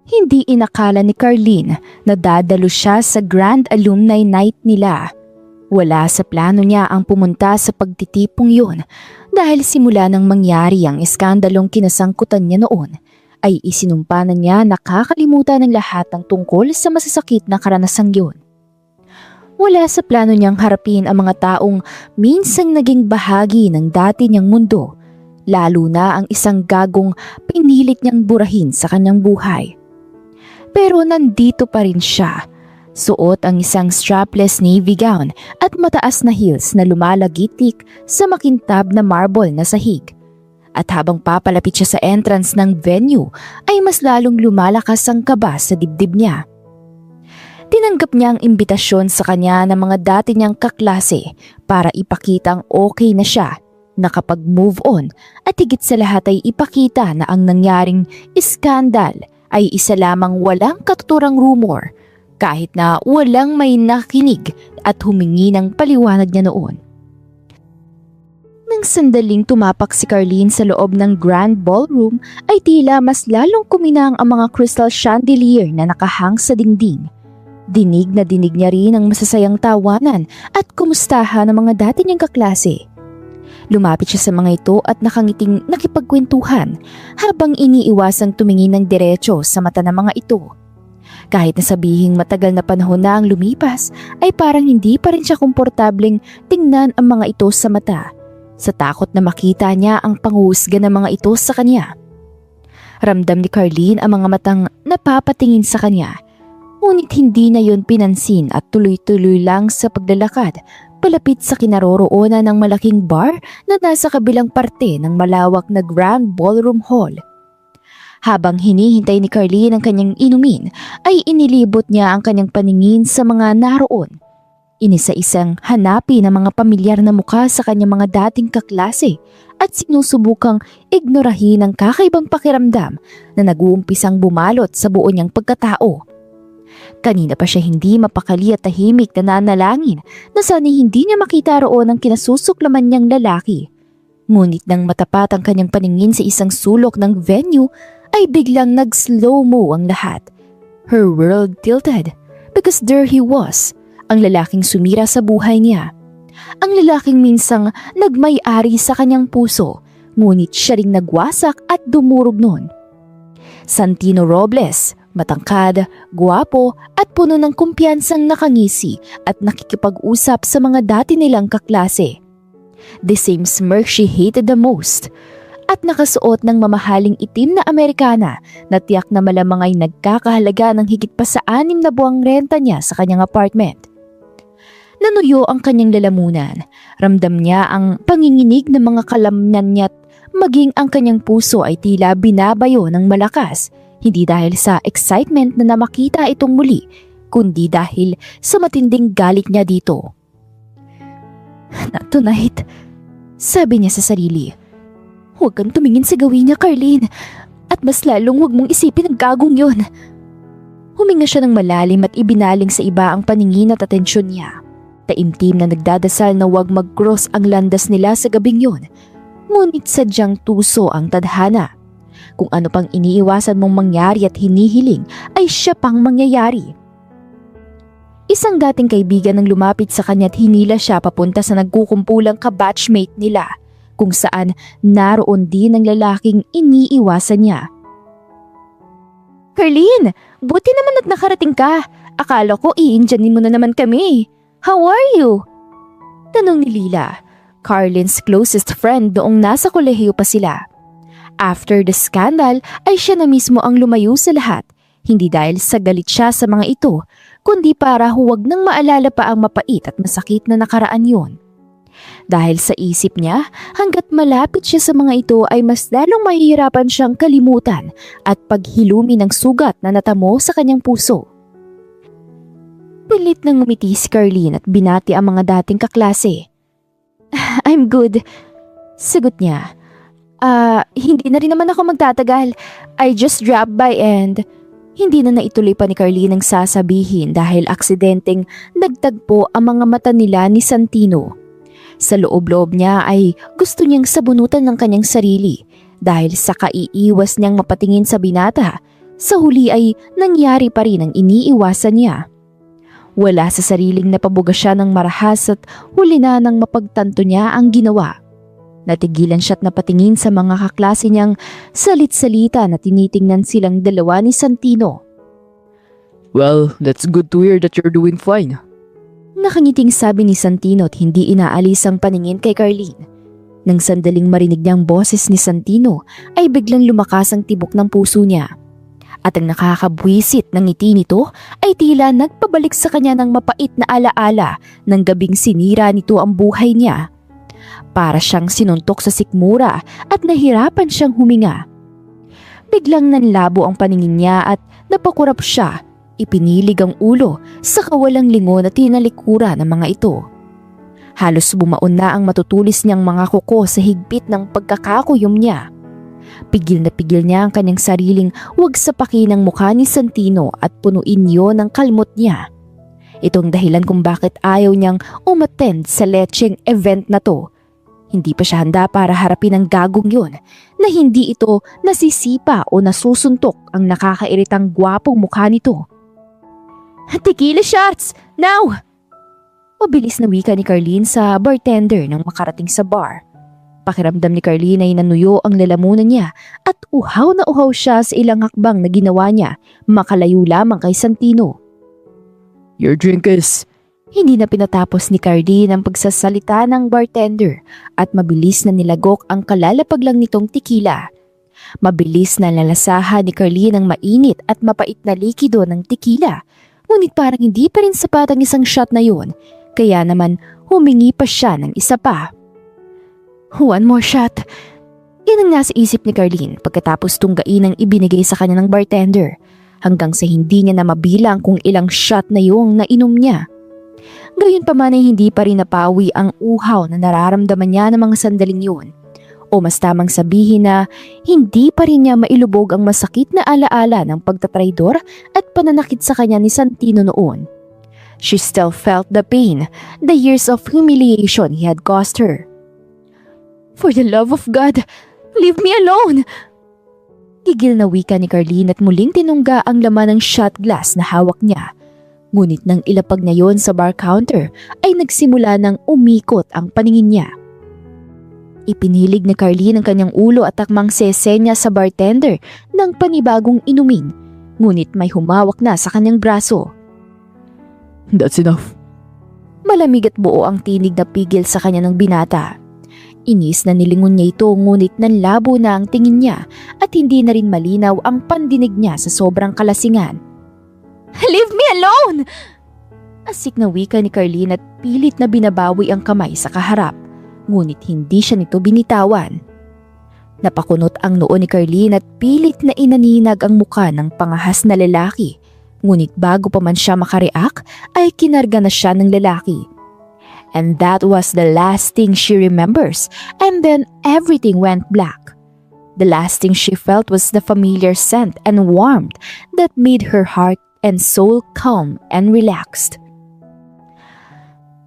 Hindi inakala ni Carlene na dadalo siya sa Grand Alumni Night nila. Wala sa plano niya ang pumunta sa pagtitipong yun dahil simula nang mangyari ang iskandalong kinasangkutan niya noon ay isinumpa na niya nakakalimutan ng lahat ng tungkol sa masasakit na karanasang yun. Wala sa plano niyang harapin ang mga taong minsang naging bahagi ng dati niyang mundo, lalo na ang isang gagong pinilit niyang burahin sa kanyang buhay. Pero nandito pa rin siya. Suot ang isang strapless navy gown at mataas na heels na lumalagitik sa makintab na marble na sahig. At habang papalapit siya sa entrance ng venue ay mas lalong lumalakas ang kaba sa dibdib niya. Tinanggap niya ang imbitasyon sa kanya ng mga dati niyang kaklase para ipakitang okay na siya, nakapag-move on at higit sa lahat ay ipakita na ang nangyaring iskandal ay isa lamang walang katuturang rumor kahit na walang may nakinig at humingi ng paliwanag niya noon. Nang sandaling tumapak si Carlene sa loob ng Grand Ballroom ay tila mas lalong kuminang ang mga crystal chandelier na nakahang sa dingding. Dinig na dinig niya rin ang masasayang tawanan at kumustahan ng mga dati niyang kaklase. Lumapit siya sa mga ito at nakangiting nakipagkwentuhan habang iniiwasang tumingin ng diretso sa mata ng mga ito. Kahit na sabihing matagal na panahon na ang lumipas ay parang hindi pa rin siya komportableng tingnan ang mga ito sa mata sa takot na makita niya ang panghusga ng mga ito sa kanya. Ramdam ni Carlene ang mga matang napapatingin sa kanya, ngunit hindi na yon pinansin at tuloy-tuloy lang sa paglalakad palapit sa kinaroroonan ng malaking bar na nasa kabilang parte ng malawak na Grand Ballroom Hall. Habang hinihintay ni Carlene ang kanyang inumin, ay inilibot niya ang kanyang paningin sa mga naroon. Inisa-isang hanapin ang mga pamilyar na mukha sa kanyang mga dating kaklase at sinusubukang ignorahin ang kakaibang pakiramdam na nag-uumpisang bumalot sa buo niyang pagkatao. Kanina pa siya hindi mapakali at tahimik na nanalangin na sana'y hindi niya makita roon ang kinasusuklaman niyang lalaki. Ngunit nang matapat ang kanyang paningin sa isang sulok ng venue ay biglang nag-slow-mo ang lahat. Her world tilted because there he was, ang lalaking sumira sa buhay niya. Ang lalaking minsang nagmay-ari sa kanyang puso, ngunit siya ring nagwasak at dumurog noon. Santino Robles, matangkad, guwapo at puno ng kumpiyansang nakangisi at nakikipag-usap sa mga dati nilang kaklase. The same smirk she hated the most. At nakasuot ng mamahaling itim na Amerikana na tiyak na malamang ay nagkakahalaga ng higit pa sa 6 na buwang renta niya sa kanyang apartment. Nanuyo ang kanyang lalamunan. Ramdam niya ang panginginig ng mga kalamnan niya at maging ang kanyang puso ay tila binabayo ng malakas. Hindi dahil sa excitement na namakita itong muli, kundi dahil sa matinding galit niya dito. Not tonight, sabi niya sa sarili. Huwag kang tumingin sa gawin niya, Carlene, at mas lalong huwag mong isipin ang gagong yun. Huminga siya ng malalim at ibinaling sa iba ang paningin at atensyon niya. Taimtim na nagdadasal na huwag mag-cross ang landas nila sa gabing yun, ngunit sadyang tuso ang tadhana. Kung ano pang iniiwasan mong mangyari at hinihiling ay siya pang mangyayari. Isang dating kaibigan ang lumapit sa kanya at hinila siya papunta sa nagkukumpulang kabatchmate nila, kung saan naroon din ang lalaking iniiwasan niya. Carlene, buti naman at nakarating ka. Akala ko iindiyanin mo na naman kami. How are you? Tanong ni Lila, Carlene's closest friend noong nasa kolehiyo pa sila. After the scandal ay siya na mismo ang lumayo sa lahat, hindi dahil sa galit siya sa mga ito, kundi para huwag nang maalala pa ang mapait at masakit na nakaraan yon. Dahil sa isip niya, hanggat malapit siya sa mga ito ay mas lalong mahihirapan siyang kalimutan at paghilumi ng sugat na natamo sa kanyang puso. Pilit nang ngumiti si Carlene at binati ang mga dating kaklase. I'm good, sagot niya. Hindi na rin naman ako magtatagal. I just dropped by and... Hindi na naituloy pa ni Carlene ang sasabihin dahil aksidenteng nagtagpo ang mga mata nila ni Santino. Sa loob-loob niya ay gusto niyang sabunutan ng kanyang sarili dahil sa kaiiwas niyang mapatingin sa binata, Sa huli ay nangyari pa rin ang iniiwasan niya. Wala sa sariling napabuga siya ng marahas at huli na nang mapagtanto niya ang ginawa. Natigilan siya at napatingin sa mga kaklase niyang salit-salita na tinitingnan silang dalawa ni Santino. Well, that's good to hear that you're doing fine. Nakangiting sabi ni Santino at hindi inaalis ang paningin kay Carlene. Nang sandaling marinig niyang boses ni Santino ay biglang lumakas ang tibok ng puso niya. At ang nakakabwisit ng ngiti nito ay tila nagpabalik sa kanya ng mapait na alaala ng gabing sinira nito ang buhay niya. Para siyang sinuntok sa sikmura at nahirapan siyang huminga. Biglang nanlabo ang paningin niya at napakurap siya. Ipinilig ang ulo sa kawalang lingon at tinalikura ng mga ito. Halos bumaon na ang matutulis niyang mga kuko sa higpit ng pagkakakuyom niya. Pigil na pigil niya ang kanyang sariling wag sapakin ng mukha ni Santino at punuin yon ng kalmot niya. Itong dahilan kung bakit ayaw niyang umattend sa lecheng event na to. Hindi pa siya handa para harapin ang gagong yon na hindi ito nasisipa o nasusuntok ang nakakairitang gwapong mukha nito. Tequila shots! Now! Mabilis na wika ni Carlene sa bartender nang makarating sa bar. Pakiramdam ni Carlene ay nanuyo ang lalamunan niya at uhaw na uhaw siya sa ilang hakbang na ginawa niya makalayo lamang kay Santino. Your drink is... Hindi na pinatapos ni Carlene ang pagsasalita ng bartender at mabilis na nilagok ang kalalapag lang nitong tequila. Mabilis na nalasahan ni Carlene ang mainit at mapait na likido ng tequila. Ngunit parang hindi pa rin sapat ang isang shot na yun, kaya naman humingi pa siya ng isa pa. One more shot. Yan ang nasa isip ni Carlene pagkatapos tunggain ang ibinigay sa kanya ng bartender, hanggang sa hindi niya na mabilang kung ilang shot na yung nainom niya. Gayunpaman ay hindi pa rin napawi ang uhaw na nararamdaman niya ng mga sandaling yun. O mas tamang sabihin na hindi pa rin niya mailubog ang masakit na alaala ng pagtatraidor at pananakit sa kanya ni Santino noon. She still felt the pain, the years of humiliation he had caused her. For the love of God, leave me alone! Gigil na wika ni Carlene at muling tinungga ang laman ng shot glass na hawak niya. Ngunit nang ilapag niya yon sa bar counter ay nagsimula ng umikot ang paningin niya. Ipinilig ni Carlene ang kanyang ulo at takmang sesenya sa bartender ng panibagong inumin, ngunit may humawak na sa kanyang braso. That's enough. Malamig at buo ang tinig na pigil sa kanya ng binata. Inis na nilingon niya ito ngunit nanlabo na ang tingin niya at hindi na rin malinaw ang pandinig niya sa sobrang kalasingan. Leave me alone! Asik na wika ni Carlene at pilit na binabawi ang kamay sa kaharap. Ngunit hindi siya nito binitawan. Napakunot ang noo ni Carlene at pilit na inaninag ang mukha ng pangahas na lalaki. Ngunit bago pa man siya makareact ay kinarga na siya ng lalaki. And that was the last thing she remembers, and then everything went black. The last thing she felt was the familiar scent and warmth that made her heart and soul calm and relaxed.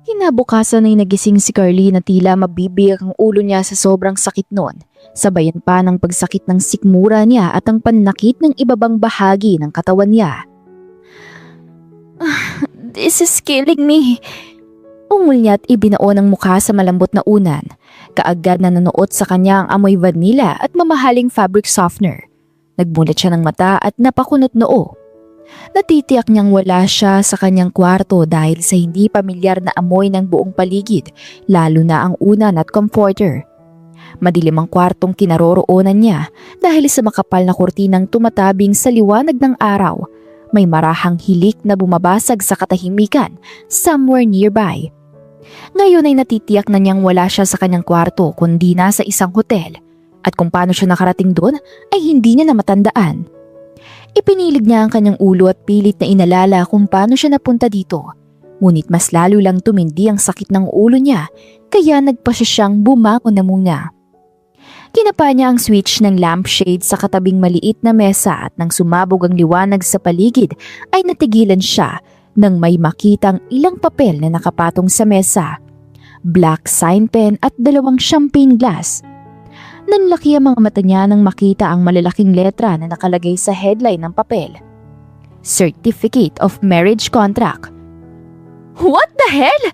Kinabukasan ay nagising si Carlene na tila mabibigak ang ulo niya sa sobrang sakit noon. Sabayan pa ng pagsakit ng sikmura niya at ang pananakit ng ibabang bahagi ng katawan niya. This is killing me. Ungol niya at ibinaon ang mukha sa malambot na unan. Kaagad na nanoot sa kanya ang amoy vanilla at mamahaling fabric softener. Nagmulat siya ng mata at napakunot noo. Natitiyak niyang wala siya sa kanyang kwarto dahil sa hindi pamilyar na amoy ng buong paligid, lalo na ang unan at comforter. Madilim ang kwartong kinaroroonan niya dahil sa makapal na kurtinang tumatabing sa liwanag ng araw. May marahang hilik na bumabasag sa katahimikan somewhere nearby. Ngayon ay natitiyak na niyang wala siya sa kanyang kwarto kundi nasa isang hotel. At kung paano siya nakarating doon ay hindi niya na matandaan. Ipinilig niya ang kanyang ulo at pilit na inalala kung paano siya napunta dito. Ngunit mas lalo lang tumindi ang sakit ng ulo niya kaya nagpasya siyang bumangon na muna. Kinapa niya ang switch ng lampshade sa katabing maliit na mesa at nang sumabog ang liwanag sa paligid ay natigilan siya nang may makitang ilang papel na nakapatong sa mesa. Black sign pen at 2 champagne glass. Nanlaki ang mga mata niya nang makita ang malalaking letra na nakalagay sa headline ng papel. Certificate of Marriage Contract. What the hell?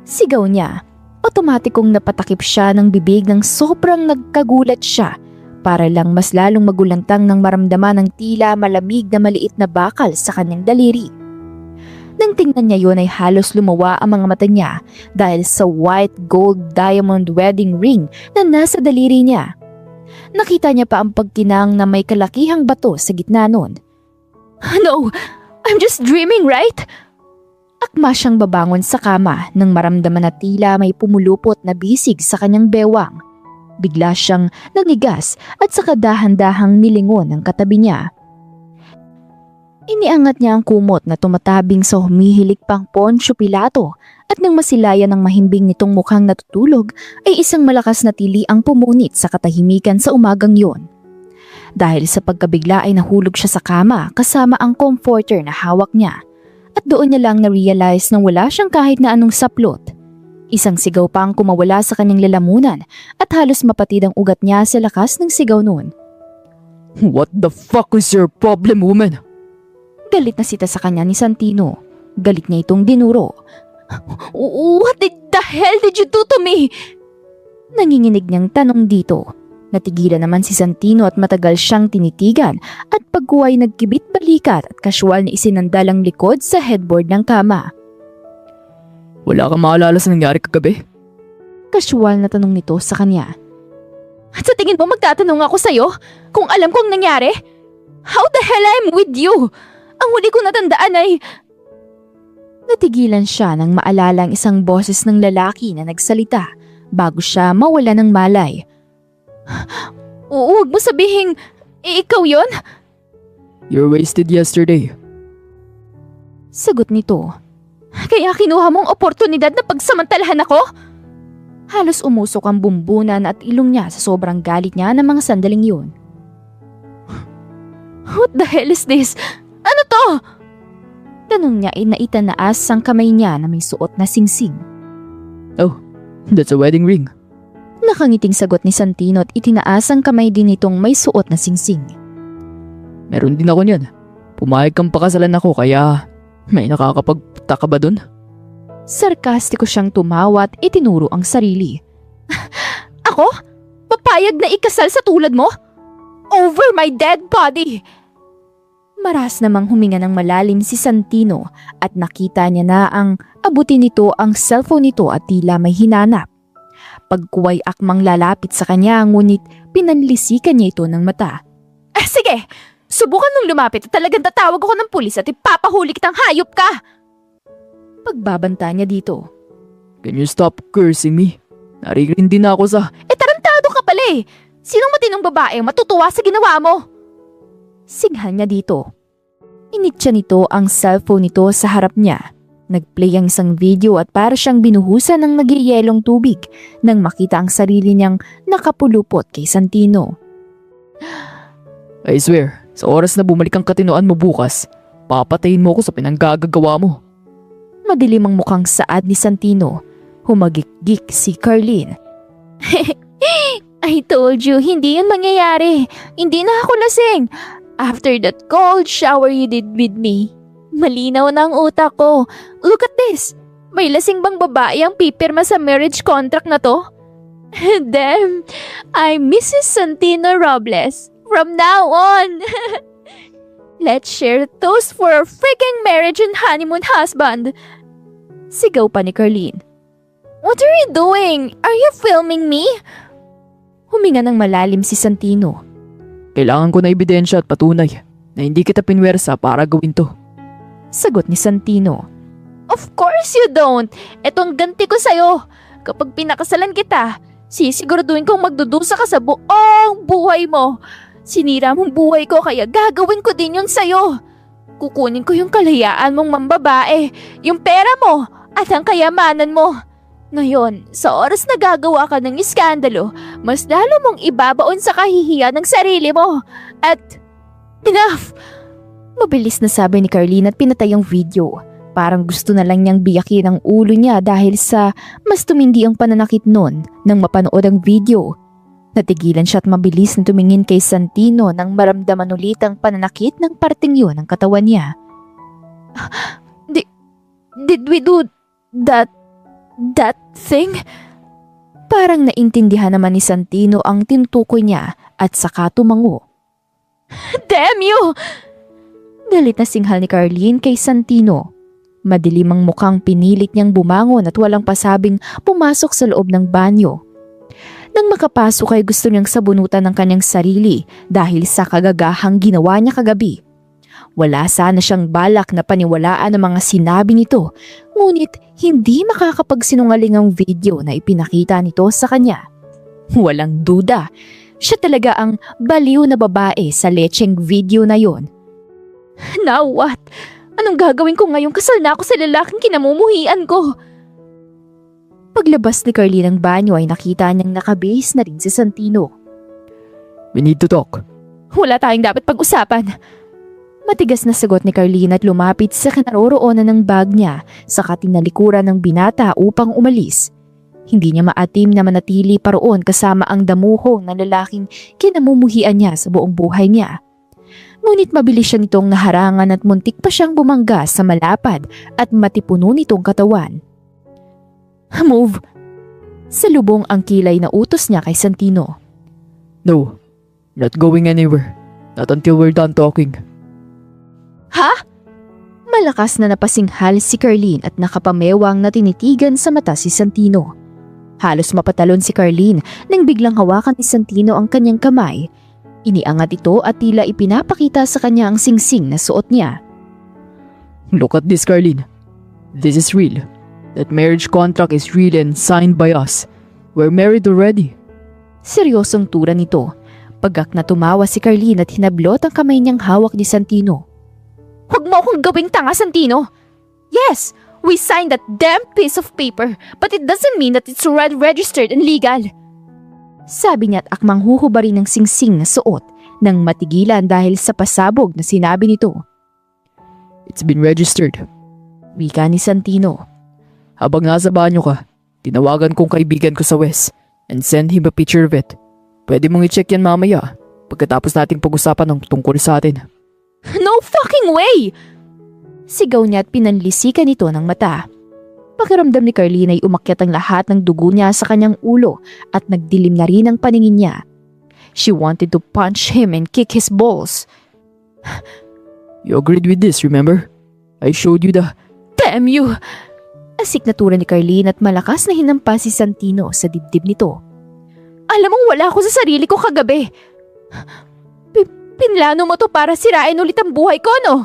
Sigaw niya. Otomatikong napatakip siya ng bibig nang sobrang nagkagulat siya para lang mas lalong magulantang nang maramdaman ng tila malamig na maliit na bakal sa kanyang daliri. Nang tingnan niya yun ay halos lumawa ang mga mata niya dahil sa white gold diamond wedding ring na nasa daliri niya. Nakita niya pa ang pagkinang na may kalakihang bato sa gitna nun. No, I'm just dreaming, right? Akma siyang babangon sa kama nang maramdaman na tila may pumulupot na bisig sa kanyang bewang. Bigla siyang nanigas at saka dahan-dahang nilingon ang katabi niya. Iniangat niya ang kumot na tumatabing sa humihilik pang Poncio Pilato at nang masilayan ng mahimbing nitong mukhang natutulog ay isang malakas na tili ang pumunit sa katahimikan sa umagang yon. Dahil sa pagkabigla ay nahulog siya sa kama kasama ang comforter na hawak niya at doon niya lang na-realize na wala siyang kahit na anong saplot. Isang sigaw pa ang kumawala sa kanyang lalamunan at halos mapatid ang ugat niya sa lakas ng sigaw noon. What the fuck is your problem, woman? Galit na sita sa kanya ni Santino. Galit niya itong dinuro. What the hell did you do to me? Nanginginig niyang tanong dito. Natigilan naman si Santino at matagal siyang tinitigan at pagkuway nagkibit balikat at kasyual na isinandalang likod sa headboard ng kama. Wala kang maalala sa nangyari kagabi? Kasyual na tanong nito sa kanya. At sa tingin mo magtatanong ako sa'yo kung alam kong nangyari? How the hell I'm with you? Ang huli kong natandaan ay... Natigilan siya nang maalala ang isang boses ng lalaki na nagsalita bago siya mawala ng malay. Huwag mo sabihing ikaw yon? You're wasted yesterday. Sagot nito. Kaya kinuha mong oportunidad na pagsamantalahan ako? Halos umusok ang bumbunan at ilong niya sa sobrang galit niya ng mga sandaling yun. What the hell is this? Ano to? Tanong niya ay naitanaas ang kamay niya na may suot na singsing. Oh, that's a wedding ring. Nakangiting sagot ni Santino at itinaas ang kamay din nitong may suot na singsing. Meron din ako niyan. Pumayag kang pakasalan ako kaya may nakakapagtaka ba dun? Sarkastiko siyang tumawa at itinuro ang sarili. Ako? Papayag na ikasal sa tulad mo? Over my dead body! Maras namang huminga ng malalim si Santino at nakita niya na ang abutin nito ang cellphone nito at tila may hinanap. Pagkuway akmang lalapit sa kanya ngunit pinanlisikan niya ito ng mata. Sige, subukan mong lumapit at talagang tatawag ako ng pulis at ipapahuli kitang hayop ka! Pagbabanta niya dito. Can you stop cursing me? Naririn din ako sa... Tarantado ka pala eh! Sinong matinong babae matutuwa sa ginawa mo? Sighan niya dito. Initya nito ang cellphone nito sa harap niya. Nagplay ang isang video at para siyang binuhusan ng nagyayelong tubig nang makita ang sarili niyang nakapulupot kay Santino. I swear, sa oras na bumalik ang katinoan mo bukas, papatayin mo ako sa pinanggagawa mo. Madilim ang mukhang saad ni Santino. Humagikgik si Carlene. I told you, hindi yun mangyayari. Hindi na ako lasing. After that cold shower you did with me, malinaw na ang utak ko. Look at this. May lasing bang babae ang pipirma sa marriage contract na to? Damn, I'm Mrs. Santino Robles. From now on. Let's share a toast for our freaking marriage and honeymoon husband. Sigaw pa ni Carlene. What are you doing? Are you filming me? Huminga ng malalim si Santino. Kailangan ko na ebidensya at patunay na hindi kita pinwersa para gawin to. Sagot ni Santino. Of course you don't. Ito ang ganti ko sa'yo. Kapag pinakasalan kita, sisiguraduhin kong magdudusa ka sa buong buhay mo. Sinira mong buhay ko kaya gagawin ko din yun sa'yo. Kukunin ko yung kalayaan mong mambabae, yung pera mo at ang kayamanan mo. Ngayon, sa oras na gagawa ka ng iskandalo, mas lalo mong ibabaon sa kahihiyan ng sarili mo. At, enough! Mabilis na sabi ni Carlene at pinatay ang video. Parang gusto na lang niyang biyakin ang ulo niya dahil sa mas tumindi ang pananakit nun nang mapanood ang video. Natigilan siya at mabilis na tumingin kay Santino nang maramdaman ulit ang pananakit ng parting yun ng katawan niya. Did we do that thing? Parang naintindihan naman ni Santino ang tinutukoy niya at saka tumango. Damn you! Galit na singhal ni Carlene kay Santino. Madilim ang mukhang pinilit niyang bumangon at walang pasabing pumasok sa loob ng banyo. Nang makapasok ay gusto niyang sabunutan ng kanyang sarili dahil sa kagagahang ginawa niya kagabi. Wala sana siyang balak na paniwalaan ang mga sinabi nito, ngunit hindi makakapagsinungaling ang video na ipinakita nito sa kanya. Walang duda, siya talaga ang baliw na babae sa lecheng video na yon. Now what? Anong gagawin ko ngayong kasal na ako sa lalaking kinamumuhian ko? Paglabas ni Carlene ng banyo ay nakita niyang nakabihis na rin si Santino. We need to talk. Wala tayong dapat pag-usapan. Matigas na sagot ni Carlene at lumapit sa kinaroroonan ng bag niya saka tinalikuran ng binata upang umalis. Hindi niya maatim na manatili pa roon kasama ang damuhong na lalaking kinamumuhian niya sa buong buhay niya. Ngunit mabilis siya nitong naharangan at muntik pa siyang bumangga sa malapad at matipuno nitong katawan. Move! Salubong ang kilay na utos niya kay Santino. No, not going anywhere. Not until we're done talking. Ha? Malakas na napasinghal si Carlene at nakapamewang na tinitigan sa mata si Santino. Halos mapatalon si Carlene nang biglang hawakan ni Santino ang kanyang kamay. Iniangat ito at tila ipinapakita sa kanya ang singsing na suot niya. Look at this, Carlene. This is real. That marriage contract is real and signed by us. We're married already. Seryosong tura nito. Pagak na tumawa si Carlene at hinablot ang kamay niyang hawak ni Santino. Huwag mo akong gawing tanga, Santino! Yes, we signed that damn piece of paper, but it doesn't mean that it's registered and legal. Sabi niya at akmang huhubarin ng singsing na suot nang matigilan dahil sa pasabog na sinabi nito. It's been registered. Wika ni Santino. Habang nasa banyo ka, tinawagan kong kaibigan ko sa West and send him a picture of it. Pwede mong i-check yan mamaya pagkatapos nating pag-usapan ng tungkol sa atin. No fucking way! Sigaw niya at pinanlisikan nito ng mata. Pakiramdam ni Carlene ay umakyat ang lahat ng dugo niya sa kanyang ulo at nagdilim na rin ang paningin niya. She wanted to punch him and kick his balls. You agreed with this, remember? I showed you the... Damn you! Asik na tura ni Carlene at malakas na hinampas si Santino sa dibdib nito. Alam mong wala ako sa sarili ko kagabi. Pinlano mo to para sirain ulit ang buhay ko, no?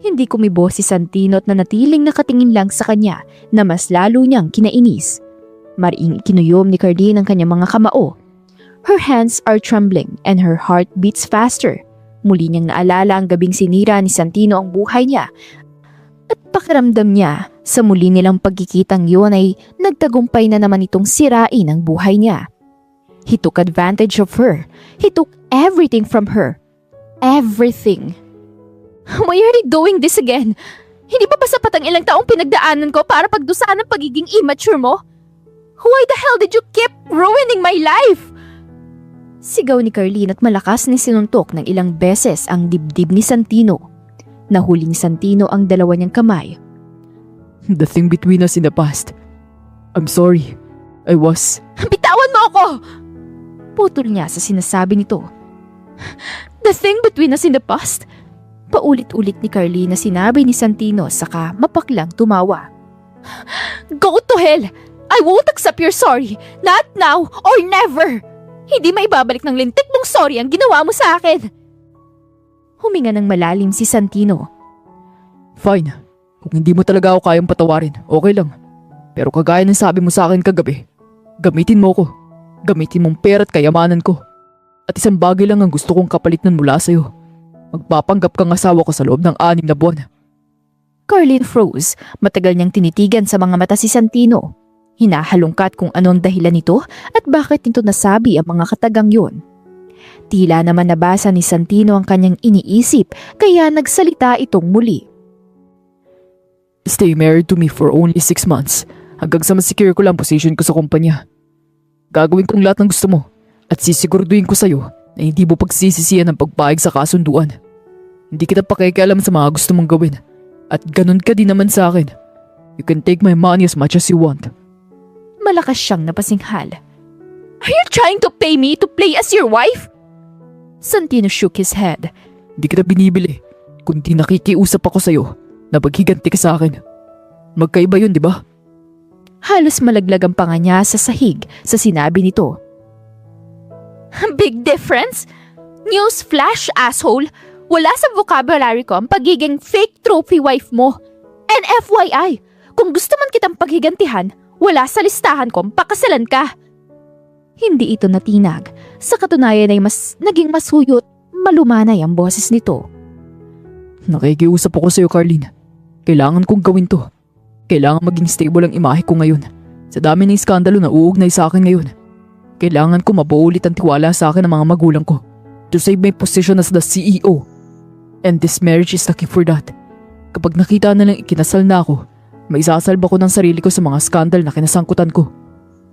Hindi kumibo si Santino at nanatiling nakatingin lang sa kanya na mas lalo niyang kinainis. Mariing ikinuyom ni Carlene ang kanyang mga kamao. Her hands are trembling and her heart beats faster. Muli niyang naalala ang gabing sinira ni Santino ang buhay niya. At pakiramdam niya sa muli nilang pagkikitang yun ay nagtagumpay na naman itong sirain ang buhay niya. He took advantage of her. He took everything from her. Everything. Why are you doing this again? Hindi ba sapat ang ilang taong pinagdaanan ko para pagdusahan ang pagiging immature mo? Why the hell did you keep ruining my life? Sigaw ni Carlene at malakas ni sinuntok ng ilang beses ang dibdib ni Santino. Nahuli ni Santino ang dalawa niyang kamay. The thing between us in the past. I'm sorry. I was... Bitawan mo ako! Putol niya sa sinasabi nito. The thing between us in the past? Paulit-ulit ni Carlene na sinabi ni Santino saka mapaklang tumawa. Go to hell! I won't accept your sorry. Not now or never! Hindi maibabalik ng lintik mong sorry ang ginawa mo sa akin. Huminga ng malalim si Santino. Fine. Kung hindi mo talaga ako kayang patawarin, okay lang. Pero kagaya ng sabi mo sa akin kagabi, gamitin mo ko. Gamitin mong pera at kayamanan ko. At isang bagay lang ang gusto kong kapalitan mula sa'yo. Magpapanggap kang asawa ko sa loob ng 6 na buwan. Carlene froze. Matagal niyang tinitigan sa mga mata si Santino. Hinahalungkat kung ano ang dahilan nito at bakit nito nasabi ang mga katagang yun. Tila naman nabasa ni Santino ang kanyang iniisip kaya nagsalita itong muli. Stay married to me for only 6 months hanggang sa masecure ko lang position ko sa kumpanya. Gagawin kong lahat ng gusto mo At sisiguraduhin ko sa'yo na hindi mo pagsisisihan ang pagpahig sa kasunduan. Hindi kita pakikialam sa mga gusto mong gawin. At ganun ka din naman sa akin. You can take my money as much as you want. Malakas siyang napasinghal. Are you trying to pay me to play as your wife? Santino shook his head. Hindi kita binibili, kundi nakikiusap ako sa'yo na maghiganti ka sa akin. Magkaiba yun, di ba? Halos malaglag ang panga niya sa sahig sa sinabi nito. Big difference? News flash, asshole! Wala sa vocabulary ko ang pagiging fake trophy wife mo. And FYI, kung gusto man kitang paghigantihan, wala sa listahan ko pakasalan ka. Hindi ito natinag. Sa katunayan ay naging masuyot, malumanay ang boses nito. Nakikiusap ako sa'yo, Carlene. Kailangan kong gawin to. Kailangan maging stable ang imahe ko ngayon. Sa dami ng iskandalo na uugnay sa akin ngayon. Kailangan ko mabuo ulit ang tiwala sa akin ng mga magulang ko to save my position as the CEO. And this marriage is the key for that. Kapag nakita na lang ikinasal na ako, maisasalba ko ng sarili ko sa mga skandal na kinasangkutan ko.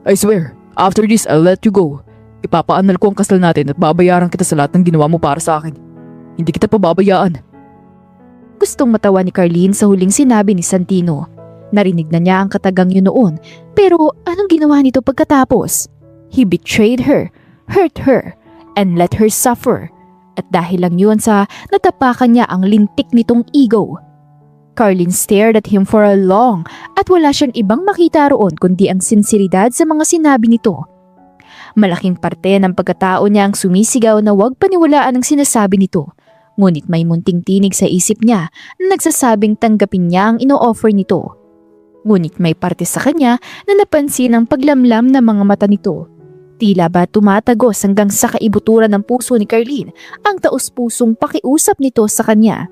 I swear, after this I'll let you go. Ipapaanal ko ang kasal natin at babayaran kita sa lahat ng ginawa mo para sa akin. Hindi kita pababayaan. Gustong matawa ni Carlene sa huling sinabi ni Santino. Narinig na niya ang katagang yun noon, pero anong ginawa nito pagkatapos? He betrayed her, hurt her, and let her suffer. At dahil lang yun sa natapakan niya ang lintik nitong ego. Carlene stared at him for a long at wala siyang ibang makita roon kundi ang sinseridad sa mga sinabi nito. Malaking parte ng pagkatao niya ang sumisigaw na huwag paniwalaan ang sinasabi nito. Ngunit may munting tinig sa isip niya na nagsasabing tanggapin niya ang ino-offer nito. Ngunit may parte sa kanya na napansin ang paglamlam ng mga mata nito. Tila ba tumatagos hanggang sa kaibuturan ng puso ni Carlene ang taus-pusong pakiusap nito sa kanya.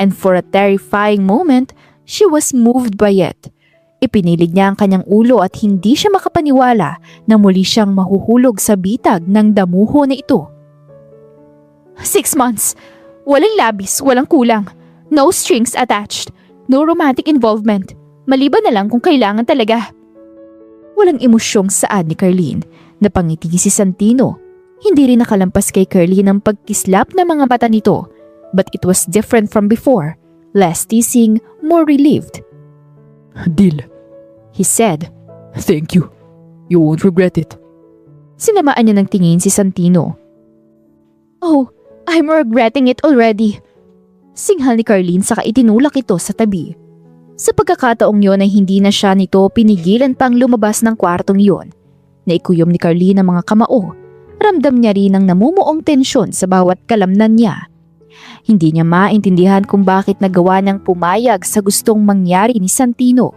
And for a terrifying moment, she was moved by it. Ipinilig niya ang kanyang ulo at hindi siya makapaniwala na muli siyang mahuhulog sa bitag ng damuho na ito. 6 months. Walang labis, walang kulang. No strings attached. No romantic involvement. Maliban na lang kung kailangan talaga. Walang emosyong saad ni Carlene. Napangiti si Santino. Hindi rin nakalampas kay Carlene ang pagkislap ng mga mata nito. But it was different from before. Less teasing, more relieved. Deal, He said. Thank you. You won't regret it. Sinamaan niya ng tingin si Santino. Oh, I'm regretting it already. Singhal ni Carlene saka itinulak ito sa tabi. Sa pagkakataong yon ay hindi na siya nito pinigilan pang lumabas ng kwartong yon. Naikuyom ni Carlene ang mga kamao. Ramdam niya rin ang namumuong tensyon sa bawat kalamnan niya. Hindi niya maintindihan kung bakit nagawa niyang pumayag sa gustong mangyari ni Santino.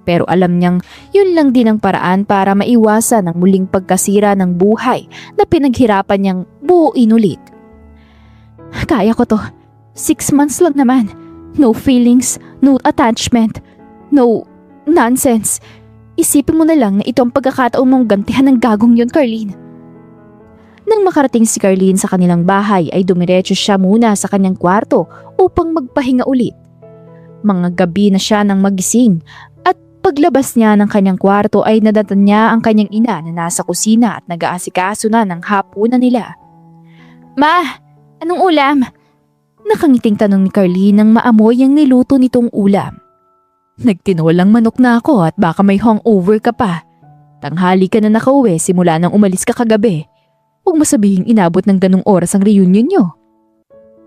Pero alam niyang yun lang din ang paraan para maiwasan ang muling pagkasira ng buhay na pinaghirapan niyang buuin ulit. Kaya ko to. 6 months lang naman. No feelings, no attachment, no nonsense. Isipin mo na lang na ito ang pagkakataon mong gantihan ng gagong yun, Carlene. Nang makarating si Carlene sa kanilang bahay ay dumiretso siya muna sa kanyang kwarto upang magpahinga ulit. Mga gabi na siya nang magising at paglabas niya ng kanyang kwarto ay nadatan niya ang kanyang ina na nasa kusina at nag-aasikaso na ng hapunan nila. Ma, anong ulam? Nakangiting tanong ni Carlene nang maamoy ang niluto nitong ulam. Nagtinolang manok na ako at baka may hangover ka pa. Tanghali ka na nakauwi simula nang umalis ka kagabi. Huwag masabihing inabot ng ganong oras ang reunion nyo.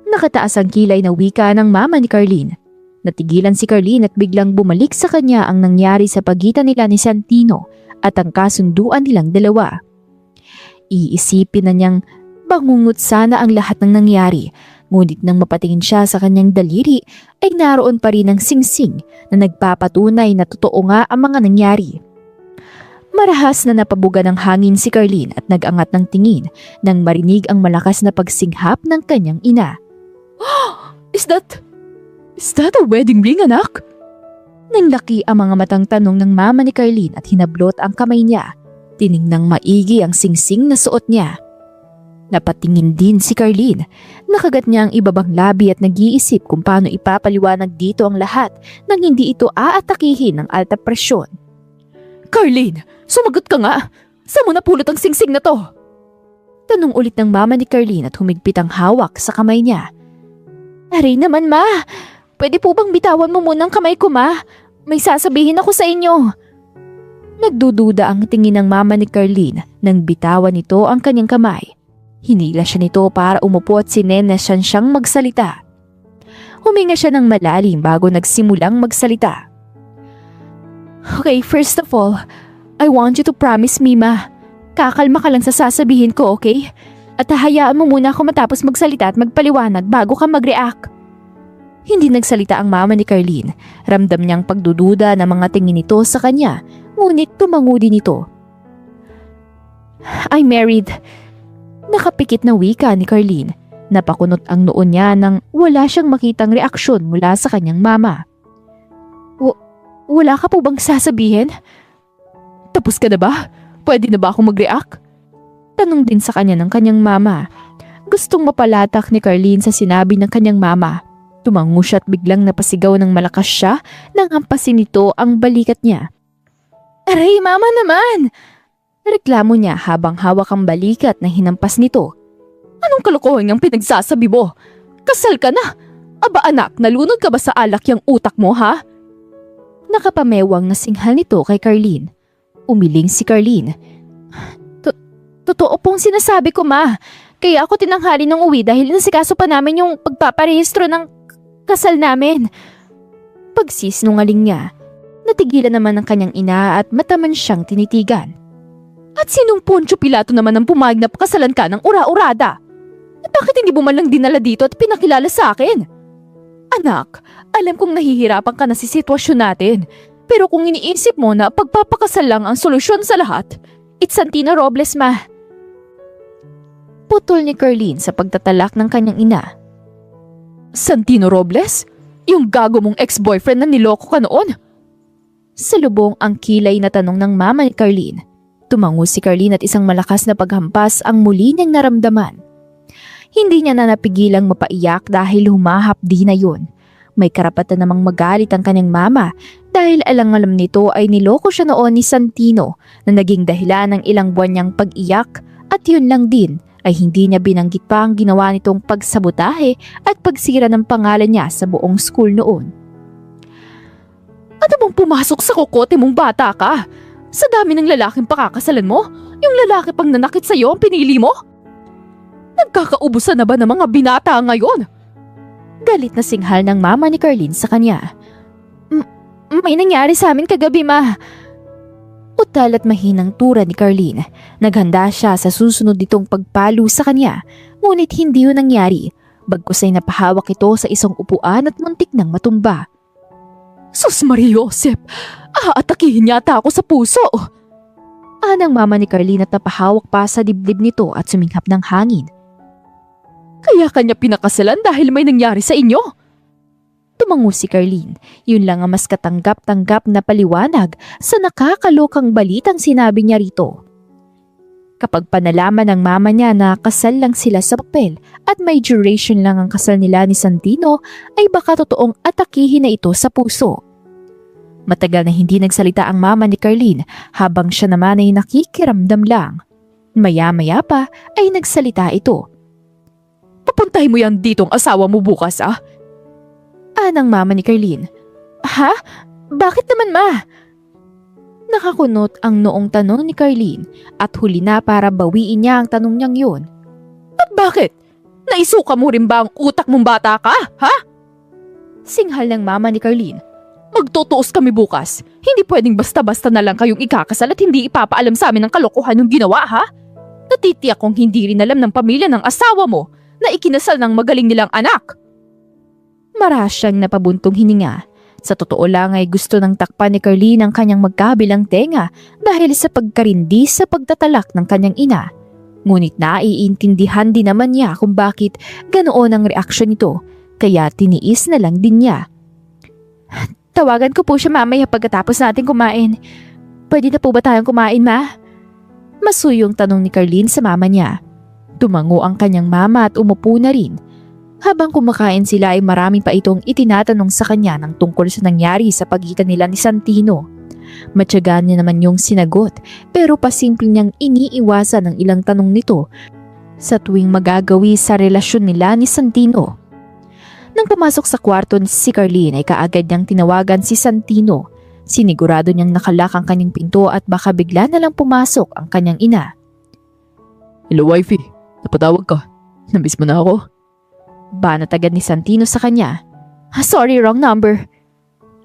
Nakataas ang kilay na wika ng mama ni Carlene. Natigilan si Carlene at biglang bumalik sa kanya ang nangyari sa pagitan nila ni Santino at ang kasunduan nilang dalawa. Iisipin na niyang bangungot sana ang lahat ng nangyari. Ngunit nang mapatingin siya sa kanyang daliri ay naroon pa rin ang singsing na nagpapatunay na totoo nga ang mga nangyari. Marahas na napabuga ng hangin si Carlene at nag-angat ng tingin nang marinig ang malakas na pagsinghap ng kanyang ina. Is that a wedding ring, anak? Nanglaki ang mga matang tanong ng mama ni Carlene at hinablot ang kamay niya. Tiningnang maigi ang singsing na suot niya. Napatingin din si Carlene. Nakagat niya ang ibabang labi at nag-iisip kung paano ipapaliwanag dito ang lahat nang hindi ito aatakihin ng alta presyon. Carlene, sumagot ka nga! Saan mo napulot ang singsing na to? Tanong ulit ng mama ni Carlene at humigpit ang hawak sa kamay niya. Aray naman ma, pwede po bang bitawan mo muna ang kamay ko ma? May sasabihin ako sa inyo. Nagdududa ang tingin ng mama ni Carlene nang bitawan nito ang kanyang kamay. Hinila siya nito para umupo at sinenesyan siyang magsalita. Huminga siya ng malalim bago nagsimulang magsalita. Okay, first of all, I want you to promise me ma. Kakalma ka lang sa sasabihin ko, okay? At hahayaan mo muna ako matapos magsalita at magpaliwanag bago ka mag-react. Hindi nagsalita ang mama ni Carlene. Ramdam niyang pagdududa ng mga tingin nito sa kanya, ngunit tumango din ito. I'm married. Nakapikit na wika ni Carlene. Napakunot ang noo niya nang wala siyang makitang reaksyon mula sa kanyang mama. Wala ka po bang sasabihin? Tapos ka na ba? Pwede na ba akong mag-react? Tanong din sa kanya ng kanyang mama. Gustong mapalatak ni Carlene sa sinabi ng kanyang mama. Tumango siya at biglang napasigaw ng malakas siya nang hampasin nito ang balikat niya. Aray, mama naman! Reklamo niya habang hawak ang balikat na hinampas nito. Anong kalokohan ang pinagsasabi mo? Kasal ka na! Aba anak, nalunod ka ba sa alak yung utak mo ha? Nakapamewang na singhal nito kay Carlene. Umiling si Carlene. Totoo pong sinasabi ko ma. Kaya ako tinanghali ng uwi dahil nasikaso pa namin yung pagpaparehistro ng kasal namin. Pagsisinungaling niya, natigilan naman ng kanyang ina at mataman siyang tinitigan. At sinong Poncio Pilato naman ang pumayag na pakasalan ka ng ura-urada? At bakit hindi mo man lang dinala dito at pinakilala sa akin? Anak, alam kong nahihirapan ka na sa sitwasyon natin. Pero kung iniisip mo na pagpapakasal lang ang solusyon sa lahat, it's Santino Robles ma. Putol ni Carlene sa pagtatalak ng kanyang ina. Santino Robles? Yung gago mong ex-boyfriend na niloko ka noon? Salubong ang kilay na tanong ng mama ni Carlene. Tumango si Carlene at isang malakas na paghampas ang muli niyang naramdaman. Hindi niya na napigilang mapaiyak dahil humahapdi na yun. May karapatan namang magalit ang kanyang mama dahil alang-alam nito ay niloko siya noon ni Santino na naging dahilan ng ilang buwan niyang pag-iyak at yun lang din ay hindi niya binanggit pa ang ginawa nitong pagsabotahe at pagsira ng pangalan niya sa buong school noon. Ano bang pumasok sa kokote mong bata ka? Sa dami ng lalaking pakakasalan mo, yung lalaki pang nanakit sa'yo ang pinili mo? Nagkakaubusan na ba ng mga binata ngayon? Galit na singhal ng mama ni Carlene sa kanya. May nangyari sa amin kagabi ma. Utal at mahinang tura ni Carlene. Naghanda siya sa susunod nitong pagpalo sa kanya, ngunit hindi yun nangyari. Bagkus ay napahawak ito sa isang upuan at muntik nang matumba. Sus Maria Josep, aatakihin yata ako sa puso. Anang mama ni Carlene at napahawak pa sa dibdib nito at suminghap ng hangin. Kaya kanya pinakasalan dahil may nangyari sa inyo? Tumango si Carlene. Yun lang ang mas katanggap-tanggap na paliwanag sa nakakalokang balitang sinabi niya rito. Kapag panalaman ng mama niya na kasal lang sila sa papel at may duration lang ang kasal nila ni Santino, ay baka totoong atakihin na ito sa puso. Matagal na hindi nagsalita ang mama ni Carlene habang siya naman ay nakikiramdam lang. Maya-maya pa ay nagsalita ito. Papuntahin mo yan ditong asawa mo bukas ah? Anang mama ni Carlene. Ha? Bakit naman ma? Nakakunot ang noong tanong ni Carlene at huli na para bawiin niya ang tanong niyang yun. At bakit? Naisuka mo rin ba ang utak mong bata ka? Ha? Singhal ng mama ni Carlene. Magtutuos kami bukas. Hindi pwedeng basta-basta na lang kayong ikakasal at hindi ipapaalam sa amin ang kalokohan ng ginawa ha? Natitiyak kong hindi rin alam ng pamilya ng asawa mo na ikinasal ng magaling nilang anak. Marasyang napabuntong hininga. Sa totoo lang ay gusto ng takpan ni Carlene ang kanyang magkabilang tenga dahil sa pagkarindi sa pagtatalak ng kanyang ina. Ngunit naiintindihan din naman niya kung bakit ganoon ang reaksyon nito, kaya tiniis na lang din niya. Tawagan ko po siya mamaya pagkatapos natin kumain. Pwede na po ba tayong kumain ma? Masuyong tanong ni Carlene sa mama niya. Tumango ang kanyang mama at umupo na rin. Habang kumakain sila ay marami pa itong itinatanong sa kanya ng tungkol sa nangyari sa pagitan nila ni Santino. Matyagaan niya naman yung sinagot pero pasimple niyang iniiwasan ang ilang tanong nito sa tuwing magagawi sa relasyon nila ni Santino. Nang pumasok sa kwarto si Carlene ay kaagad niyang tinawagan si Santino. Sinigurado niyang nakalak ang kanyang pinto at baka bigla na lang pumasok ang kanyang ina. Hello wifey, napatawag ka. Namiss mo na ako? Banat agad ni Santino sa kanya. Sorry, wrong number.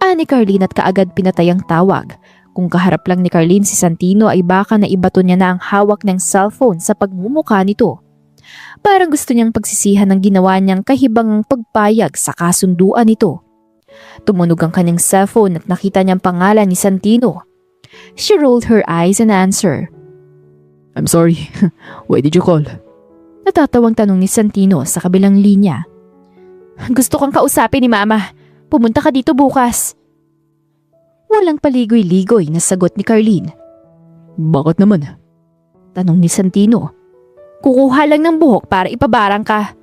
Ni Carlene at kaagad pinatay ang tawag. Kung kaharap lang ni Carlene si Santino ay baka naibato niya na ang hawak ng cellphone sa pagmumukha nito. Parang gusto niyang pagsisihan ng ginawa niyang kahibangang pagpayag sa kasunduan nito. Tumunog ang kanyang cellphone at nakita niyang pangalan ni Santino. She rolled her eyes and answered. I'm sorry, why did you call? Natatawang tanong ni Santino sa kabilang linya. Gusto kang kausapin ni Mama. Pumunta ka dito bukas. Walang paligoy-ligoy na sagot ni Carlene. Bakit naman? Tanong ni Santino. Kukuha lang ng buhok para ipabarang ka.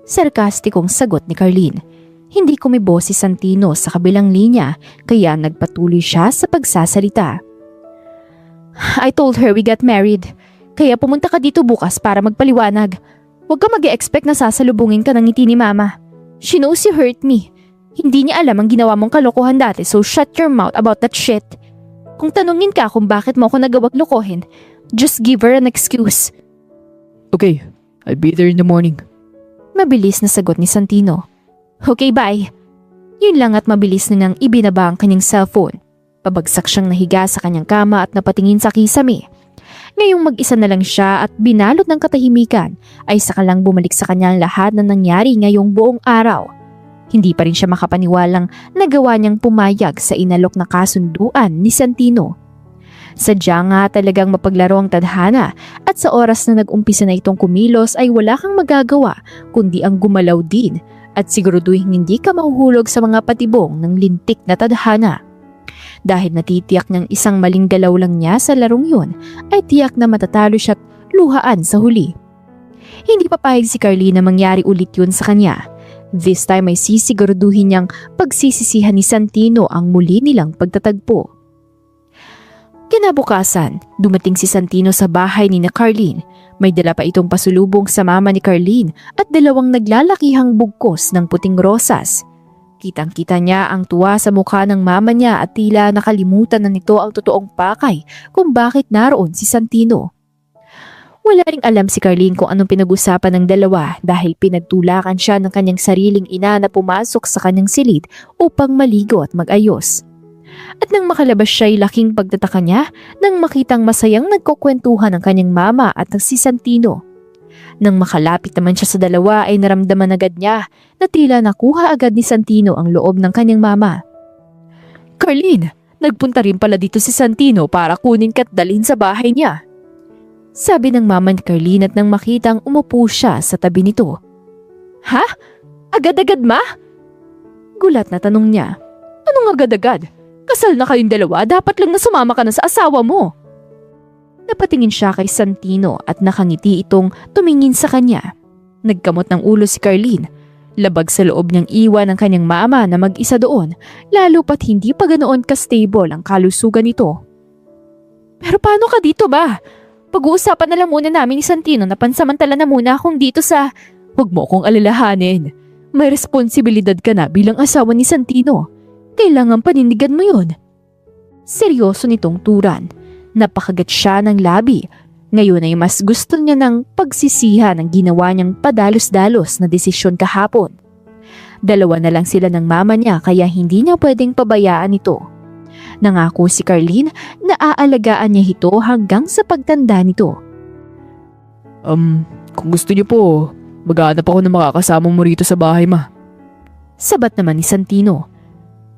Sarkastikong sagot ni Carlene. Hindi kumibo si Santino sa kabilang linya kaya nagpatuloy siya sa pagsasalita. I told her we got married. Kaya pumunta ka dito bukas para magpaliwanag. Huwag ka mag-e-expect na sasalubungin ka ng ngiti ni Mama. She knows you hurt me. Hindi niya alam ang ginawa mong kalokohan dati so shut your mouth about that shit. Kung tanungin ka kung bakit mo ako nagawag lokohin, just give her an excuse. Okay, I'll be there in the morning. Mabilis na sagot ni Santino. Okay, bye. Yun lang at mabilis na nang ibinaba ang kanyang cellphone. Pabagsak siyang nahiga sa kanyang kama at napatingin sa kisame. Ngayong mag-isa na lang siya at binalot ng katahimikan ay saka lang bumalik sa kanya ang lahat na nangyari ngayong buong araw. Hindi pa rin siya makapaniwalang nagawa niyang pumayag sa inalok na kasunduan ni Santino. Sadya nga talagang mapaglaro ang tadhana at sa oras na nag-umpisa na itong kumilos ay wala kang magagawa kundi ang gumalaw din at siguraduhin hindi ka mahuhulog sa mga patibong ng lintik na tadhana. Dahil natitiyak niyang isang maling galaw lang niya sa larong yun ay tiyak na matatalo siya at luhaan sa huli. Hindi papayag si Carlene na mangyari ulit yun sa kanya. This time ay sisiguraduhin niyang pagsisisihan ni Santino ang muli nilang pagtatagpo. Kinabukasan, dumating si Santino sa bahay ni na Carlene. May dala pa itong pasulubong sa mama ni Carlene at dalawang naglalakihang bugkos ng puting rosas. Kitang-kita niya ang tuwa sa mukha ng mama niya at tila nakalimutan na nito ang totoong pakay kung bakit naroon si Santino. Wala ring alam si Carlene kung anong pinag-usapan ng dalawa dahil pinagtulakan siya ng kanyang sariling ina na pumasok sa kanyang silid upang maligo at mag-ayos. At nang makalabas siya ay laking pagtataka niya nang makitang masayang nagkukwentuhan ang kanyang mama at si Santino. Nang makalapit naman siya sa dalawa ay naramdaman agad niya na tila nakuha agad ni Santino ang loob ng kanyang mama. Carlene, nagpunta rin pala dito si Santino para kunin ka at dalhin sa bahay niya. Sabi ng mama ni Carlene at nang makitang umupo siya sa tabi nito. Ha? Agad-agad ma? Gulat na tanong niya. Anong agad-agad? Kasal na kayong dalawa, dapat lang na sumama ka na sa asawa mo. Napatingin siya kay Santino at nakangiti itong tumingin sa kanya. Nagkamot ng ulo si Carlene. Labag sa loob niyang iwan ang kanyang mama na mag-isa doon, lalo pat hindi pa ganoon ka-stable ang kalusugan nito. Pero paano ka dito ba? Pag-uusapan na lang muna namin ni Santino na pansamantala na muna akong dito sa... Huwag mo akong alalahanin. May responsibilidad ka na bilang asawa ni Santino. Kailangan panindigan mo yun. Seryoso nitong turan. Napakagat siya ng labi. Ngayon ay mas gusto niya ng pagsisihan ang ginawa niyang padalos-dalos na desisyon kahapon. Dalawa na lang sila ng mama niya kaya hindi niya pwedeng pabayaan ito. Nangako si Carlene na aalagaan niya ito hanggang sa pagtanda nito. Kung gusto niyo po, maghahanap ako ng makakasama mo rito sa bahay ma. Sabat naman ni Santino.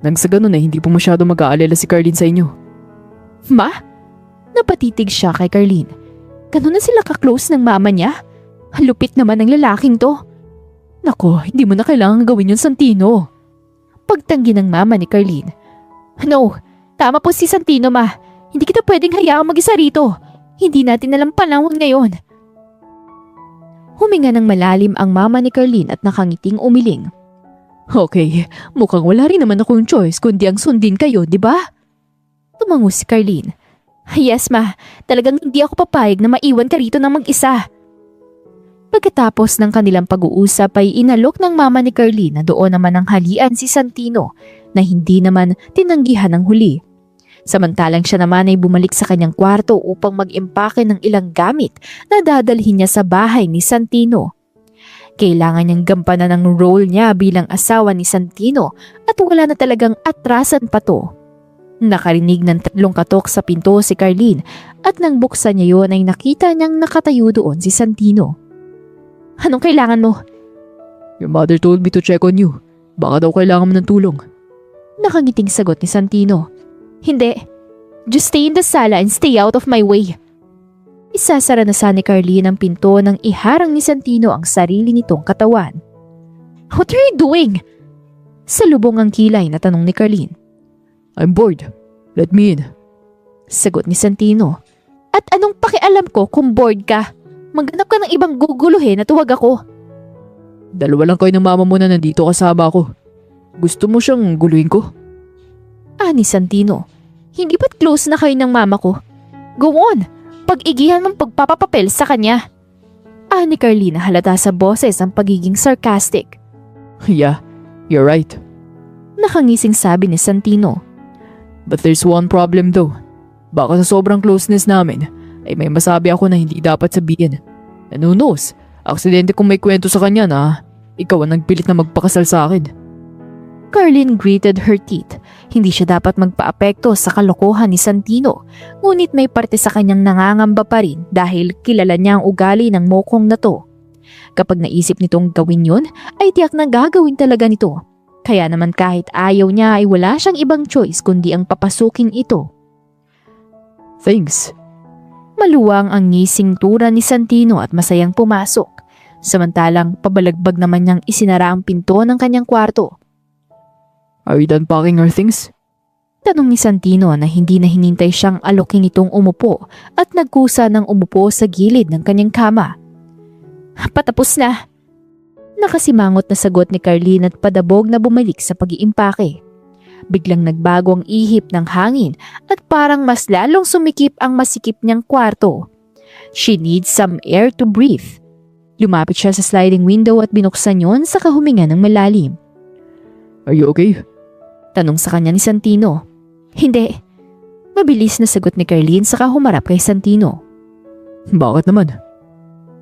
Nang sa ganun ay hindi po masyado mag-aalala si Carlene sa inyo. Ma? Napatitig siya kay Carlene. Ganun na sila ka-close ng mama niya? Lupit naman ng lalaking to. Nako, hindi mo na kailangan gawin yun, Santino. Pagtanggi ng mama ni Carlene. No, tama po si Santino ma. Hindi kita pwedeng hayaang mag-isa rito. Hindi natin alam panahon ngayon. Huminga ng malalim ang mama ni Carlene at nakangiting umiling. Okay, mukhang wala rin naman akong choice kundi ang sundin kayo, di ba? Tumango si Carlene. Yes ma, talagang hindi ako papayag na maiwan ka rito ng mag-isa. Pagkatapos ng kanilang pag-uusap ay inalok ng mama ni Carlene na doon naman ang halian si Santino na hindi naman tinanggihan ng huli. Samantalang siya naman ay bumalik sa kanyang kwarto upang mag-impake ng ilang gamit na dadalhin niya sa bahay ni Santino. Kailangan niyang gampanan ang role niya bilang asawa ni Santino at wala na talagang atrasan pa to. Nakarinig ng 3 katok sa pinto si Carlene at nang buksan niya yon ay nakita niyang nakatayo doon si Santino. Anong kailangan mo? Your mother told me to check on you. Baka daw kailangan mo ng tulong. Nakangiting sagot ni Santino. Hindi. Just stay in the sala and stay out of my way. Isasara na sa ni Carlene ang pinto nang iharang ni Santino ang sarili nitong katawan. What are you doing? Salubong ang kilay na tanong ni Carlene. I'm bored. Let me in. Sagot ni Santino. At anong pakialam ko kung bored ka? Maghanap ka ng ibang guguluhin at huwag ako. Dalawa lang kayo ng mama mo na nandito kasama ako. Gusto mo siyang guluhin ko? Ni Santino. Hindi ba't close na kayo ng mama ko? Go on! Pag-igihan mong pagpapapapel sa kanya. Ni Carlene halata sa boses ang pagiging sarcastic. Yeah, you're right. Nakangising sabi ni Santino. But there's one problem though. Baka sa sobrang closeness namin ay may masabi ako na hindi dapat sabihin. And who knows, aksidente kung may kwento sa kanya na ikaw ang nagpilit na magpakasal sa akin. Carlene gritted her teeth. Hindi siya dapat magpaapekto sa kalokohan ni Santino, ngunit may parte sa kanyang nangangamba pa rin dahil kilala niya ang ugali ng mokong na to. Kapag naisip nitong gawin yun, ay tiyak na gagawin talaga nito. Kaya naman kahit ayaw niya ay wala siyang ibang choice kundi ang papasukin ito. Thanks. Maluwang ang ngising tura ni Santino at masayang pumasok. Samantalang pabalagbag naman niyang isinara ang pinto ng kanyang kwarto. Are we done packing our things? Tanong ni Santino na hindi na hinintay siyang alokin itong umupo at nagkusa ng umupo sa gilid ng kanyang kama. Patapos na. Nakasimangot na sagot ni Carlene at padabog na bumalik sa pag-iimpake. Biglang nagbago ang ihip ng hangin at parang mas lalong sumikip ang masikip niyang kwarto. She needs some air to breathe. Lumapit siya sa sliding window at binuksan yon sa kahuminga ng malalim. Are you okay? Tanong sa kanya ni Santino. Hindi. Mabilis na sagot ni Carlene saka humarap kay Santino. Bakit naman?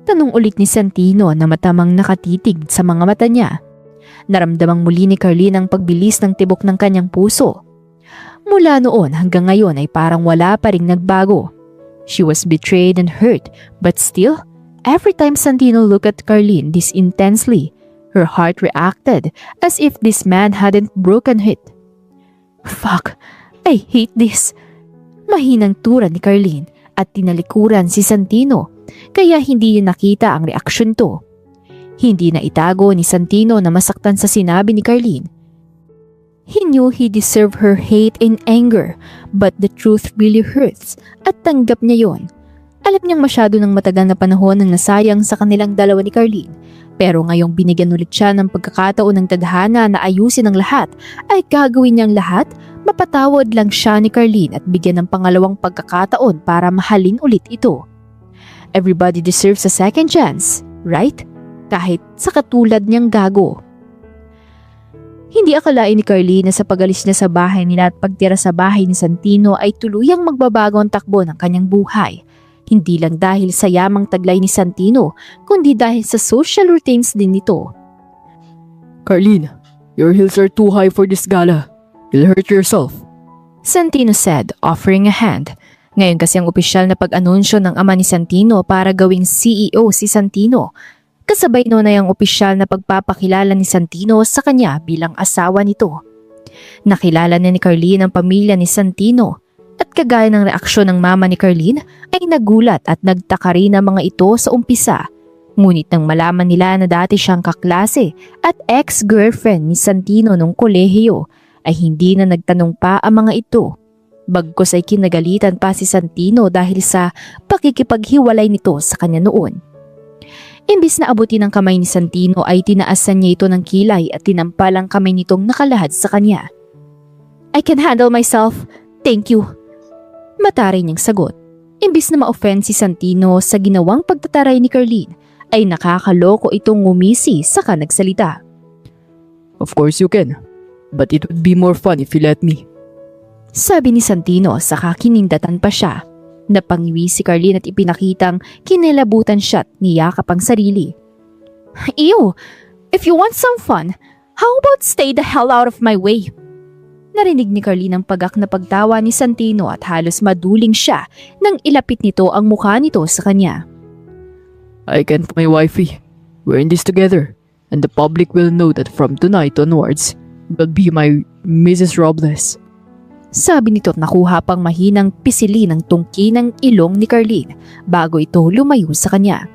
Tanong ulit ni Santino na matamang nakatitig sa mga mata niya. Naramdamang muli ni Carlene ang pagbilis ng tibok ng kanyang puso. Mula noon hanggang ngayon ay parang wala pa ring nagbago. She was betrayed and hurt, but still, every time Santino looked at Carlene this intensely, her heart reacted as if this man hadn't broken it. Fuck, I hate this. Mahinang tura ni Carlene at tinalikuran si Santino kaya hindi niya nakita ang reaksyon to. Hindi na itago ni Santino na masaktan sa sinabi ni Carlene. He knew he deserved her hate and anger, but the truth really hurts at tanggap niya yon. Alam niyang masyado ng matagal na panahon ang nasayang sa kanilang dalawa ni Carlene. Pero ngayong binigyan ulit siya ng pagkakataon ng tadhana na ayusin ang lahat, ay gagawin niyang lahat, mapatawad lang siya ni Carlene at bigyan ng pangalawang pagkakataon para mahalin ulit ito. Everybody deserves a second chance, right? Kahit sa katulad niyang gago. Hindi akalain ni Carlene na sa pag-alis niya sa bahay nila at pagtira sa bahay ni Santino ay tuluyang magbabago ang takbo ng kanyang buhay. Hindi lang dahil sa yamang taglay ni Santino, kundi dahil sa social routines din nito. Carlene, your heels are too high for this gala. You'll hurt yourself. Santino said, offering a hand. Ngayon kasi ang opisyal na pag-anunsyo ng ama ni Santino para gawing CEO si Santino. Kasabay noon ay ang opisyal na pagpapakilala ni Santino sa kanya bilang asawa nito. Nakilala na ni Carlene ang pamilya ni Santino. At kagaya ng reaksyon ng mama ni Carlene ay nagulat at nagtaka rin ang mga ito sa umpisa. Ngunit nang malaman nila na dati siyang kaklase at ex-girlfriend ni Santino nung kolehiyo ay hindi na nagtanong pa ang mga ito. Bagkus ay kinagalitan pa si Santino dahil sa pakikipaghiwalay nito sa kanya noon. Imbis na abutin ang kamay ni Santino ay tinaasan niya ito ng kilay at tinampal ang kamay nitong nakalahad sa kanya. I can handle myself. Thank you. Mataray niyang sagot. Imbis na ma-offend si Santino sa ginawang pagtataray ni Carlene, ay nakakaloko itong ngumisi saka nagsalita. Of course you can. But it would be more fun if you let me. Sabi ni Santino saka kinindatan pa siya. Napangiwi si Carlene at ipinakitang kinilabutan siya at niyakap ang sarili. Ew! If you want some fun, how about stay the hell out of my way? Narinig ni Carlene ang pagak na pagtawa ni Santino at halos maduling siya nang ilapit nito ang mukha nito sa kanya. I can't, my wifey. We're in this together. And the public will know that from tonight onwards, will be my Mrs. Robles. Sabi nito at nakuha pang mahinang pisili ng tungki ng ilong ni Carlene bago ito lumayo sa kanya.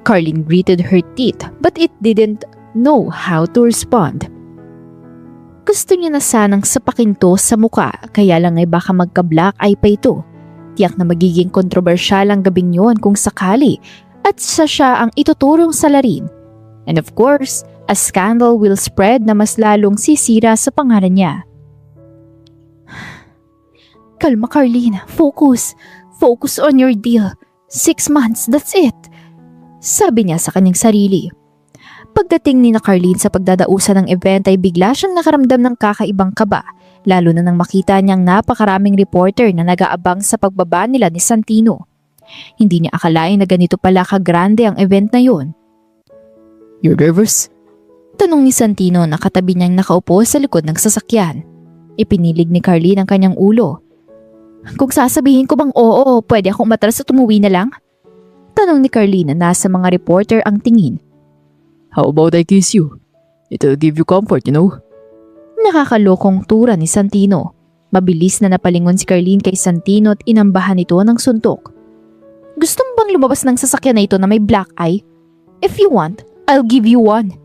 Carlene gritted her teeth but it didn't know how to respond. Gusto niya na sanang sapakin to sa muka kaya lang ay baka magka-black eye pa ito. Tiyak na magiging kontrobersyal ang gabing yon kung sakali at siya ang ituturong salarin. And of course, a scandal will spread na mas lalong sisira sa pangalan niya. Kalma Carlene, focus. Focus on your deal. 6 months, that's it. Sabi niya sa kanyang sarili. Pagdating ni na Carlene sa pagdadausan ng event ay bigla siyang nakaramdam ng kakaibang kaba, lalo na nang makita niyang napakaraming reporter na nag-aabang sa pagbaba nila ni Santino. Hindi niya akalain na ganito pala kagrande ang event na yun. You're nervous? Tanong ni Santino na katabi niyang nakaupo sa likod ng sasakyan. Ipinilig ni Carlene ang kanyang ulo. Kung sasabihin ko bang oo, pwede akong umatras at umuwi na lang? Tanong ni Carlene na nasa mga reporter ang tingin. How about I kiss you? It'll give you comfort, you know? Nakakalokong tura ni Santino. Mabilis na napalingon si Carlene kay Santino at inambahan ito ng suntok. Gusto mo bang lumabas ng sasakyan na ito na may black eye? If you want, I'll give you one.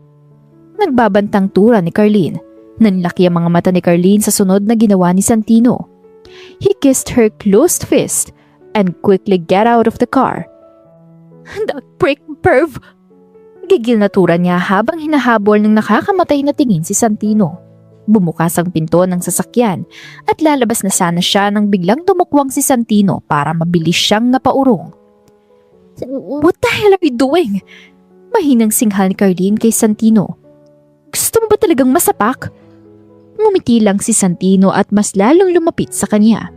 Nagbabantang tura ni Carlene. Nanlaki ang mga mata ni Carlene sa sunod na ginawa ni Santino. He kissed her closed fist and quickly get out of the car. That prick perv! Gigil na tura niya habang hinahabol ng nakakamatay na tingin si Santino. Bumukas ang pinto ng sasakyan at lalabas na sana siya nang biglang tumukwang si Santino para mabilis siyang napaurong. What the hell are you doing? Mahinang singhal ni Carlene kay Santino. Gusto mo ba talagang masapak? Ngumiti lang si Santino at mas lalong lumapit sa kanya.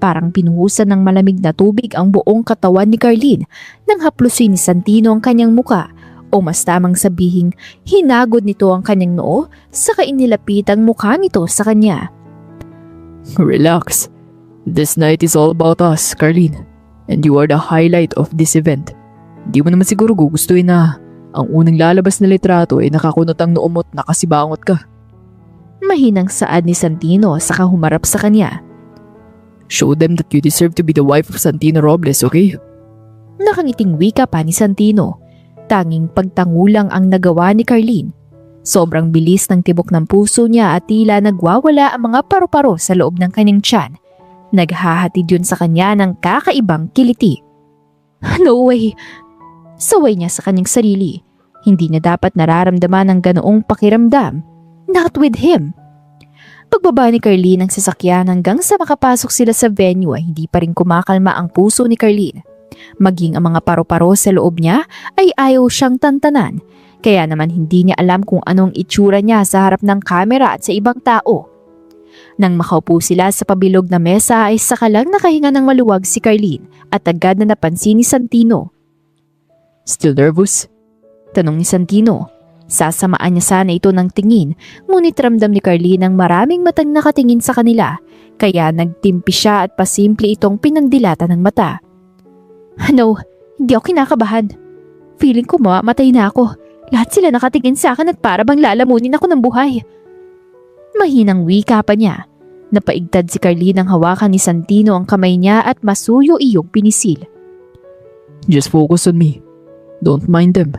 Parang binuhusan ng malamig na tubig ang buong katawan ni Carlene nang haplusin ni Santino ang kanyang muka o mas tamang sabihing hinagod nito ang kanyang noo saka inilapit ang mukha nito sa kanya. Relax. This night is all about us, Carlene. And you are the highlight of this event. Di mo naman siguro gugustuhin na ang unang lalabas na litrato ay nakakunot ang noo mo't nakasibangot ka. Mahinang saad ni Santino saka humarap sa kanya. Show them that you deserve to be the wife of Santino Robles, okay? Nakangiting wika pa ni Santino. Tanging pagtangulang ang nagawa ni Carlene. Sobrang bilis ng tibok ng puso niya at tila nagwawala ang mga paru-paro sa loob ng kanyang tiyan. Naghahatid yun sa kanya ng kakaibang kiliti. No way! Saway niya sa kanyang sarili. Hindi niya dapat nararamdaman ang ganoong pakiramdam. Not with him. Pagbaba ni Carlene ng sasakyan hanggang sa makapasok sila sa venue ay hindi pa rin kumakalma ang puso ni Carlene. Maging ang mga paru-paro sa loob niya ay ayaw siyang tantanan. Kaya naman hindi niya alam kung anong itsura niya sa harap ng kamera at sa ibang tao. Nang makaupo sila sa pabilog na mesa ay saka lang nakahinga ng maluwag si Carlene at agad na napansin ni Santino. Still nervous? Tanong ni Santino. Sasamaan niya sana ito ng tingin, ngunit ramdam ni Carlene ang maraming matang nakatingin sa kanila, kaya nagtimpi siya at pasimple itong pinandilatan ng mata. No, hindi ako kinakabahan. Feeling ko mamamatay na ako. Lahat sila nakatingin sa akin at para bang lalamunin ako ng buhay. Mahinang wika pa niya. Napaigtad si Carlene ang hawakan ni Santino ang kamay niya at masuyo iyong pinisil. Just focus on me. Don't mind them.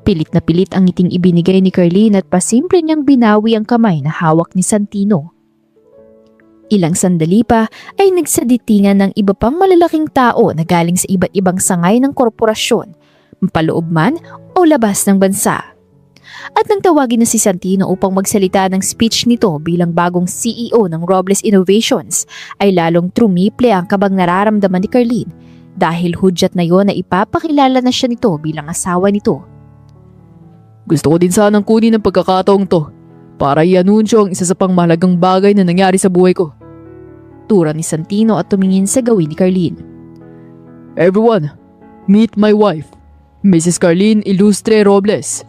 Pilit na pilit ang ngiting ibinigay ni Carlene at pasimple niyang binawi ang kamay na hawak ni Santino. Ilang sandali pa ay nagsaditingan ng iba pang malalaking tao na galing sa iba't ibang sangay ng korporasyon, mapaloob man o labas ng bansa. At nang tawagin na si Santino upang magsalita ng speech nito bilang bagong CEO ng Robles Innovations, ay lalong trumiple ang kabang nararamdaman ni Carlene. dahil hudyat na yon na ipapakilala na siya nito bilang asawa nito. Gusto ko din sanang kunin ang pagkakataong to para i-anunsyo ang isa sa pangmahalagang bagay na nangyari sa buhay ko. Tura ni Santino at tumingin sa gawin ni Carlene. Everyone, meet my wife, Mrs. Carlene Ilustre Robles.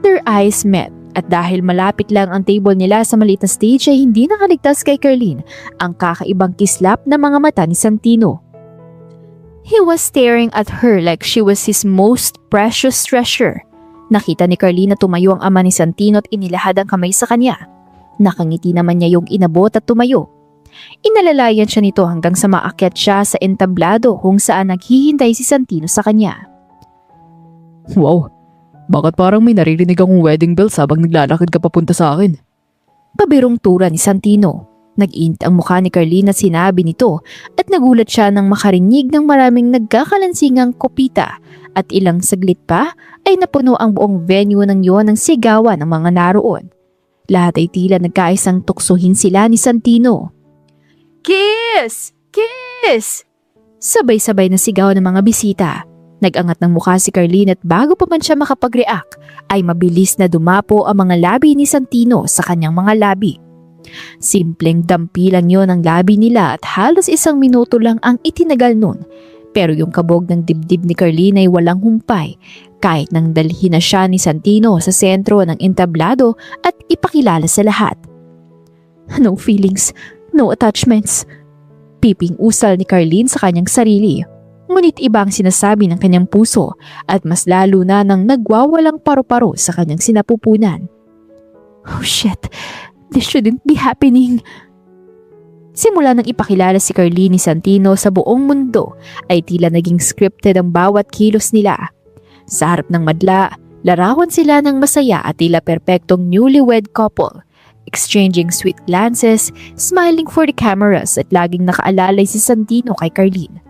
Their eyes met at dahil malapit lang ang table nila sa maliit na stage ay hindi nakaligtas kay Carlene ang kakaibang kislap ng mga mata ni Santino. He was staring at her like she was his most precious treasure. Nakita ni Carlene na tumayo ang ama ni Santino at inilahad ang kamay sa kanya. Nakangiti naman niya yung inabot at tumayo. Inalalayan siya nito hanggang sa maakyat siya sa entablado kung saan naghihintay si Santino sa kanya. Wow, bakit parang may naririnig akong wedding bells habang naglalakad ka papunta sa akin? Pabirong tura ni Santino. Nag-init ang mukha ni Carlene at sinabi nito at nagulat siya nang makarinig ng maraming nagkakalansingang kopita at ilang saglit pa ay napuno ang buong venue ng yon ng sigawan ng mga naroon. Lahat ay tila nagkaisang tuksohin sila ni Santino. Kiss! Kiss! Sabay-sabay na sigaw ng mga bisita. Nag-angat ng mukha si Carlene at bago pa man siya makapag-react ay mabilis na dumapo ang mga labi ni Santino sa kanyang mga labi. Simpleng dampilan yon ang labi nila at halos 1 minuto lang ang itinagal nun. Pero yung kabog ng dibdib ni Carlene ay walang humpay kahit nang dalhin na siya ni Santino sa sentro ng entablado at ipakilala sa lahat. No feelings, no attachments. Piping usal ni Carlene sa kanyang sarili. Ngunit iba ang sinasabi ng kanyang puso at mas lalo na nang nagwawalang paru-paro sa kanyang sinapupunan. Oh shit, this shouldn't be happening. Simula nang ipakilala si Carlene ni Santino sa buong mundo ay tila naging scripted ang bawat kilos nila. Sa harap ng madla, larawan sila ng masaya at tila perpektong newlywed couple. Exchanging sweet glances, smiling for the cameras at laging nakaalalay si Santino kay Carlene.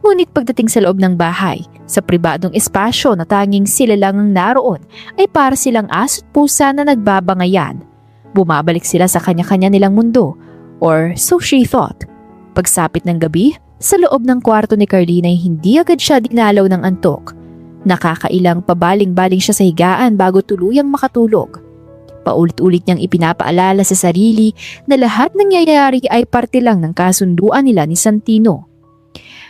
Ngunit pagdating sa loob ng bahay, sa pribadong espasyo na tanging sila lang ang naroon ay para silang aso't pusa na nagbabangayan. Bumabalik sila sa kanya-kanya nilang mundo, or so she thought. Pagsapit ng gabi, sa loob ng kwarto ni Carlene ay hindi agad siya dinalaw ng antok. Nakakailang pabaling-baling siya sa higaan bago tuluyang makatulog. Paulit-ulit niyang ipinapaalala sa sarili na lahat ng nangyayari ay parte lang ng kasunduan nila ni Santino.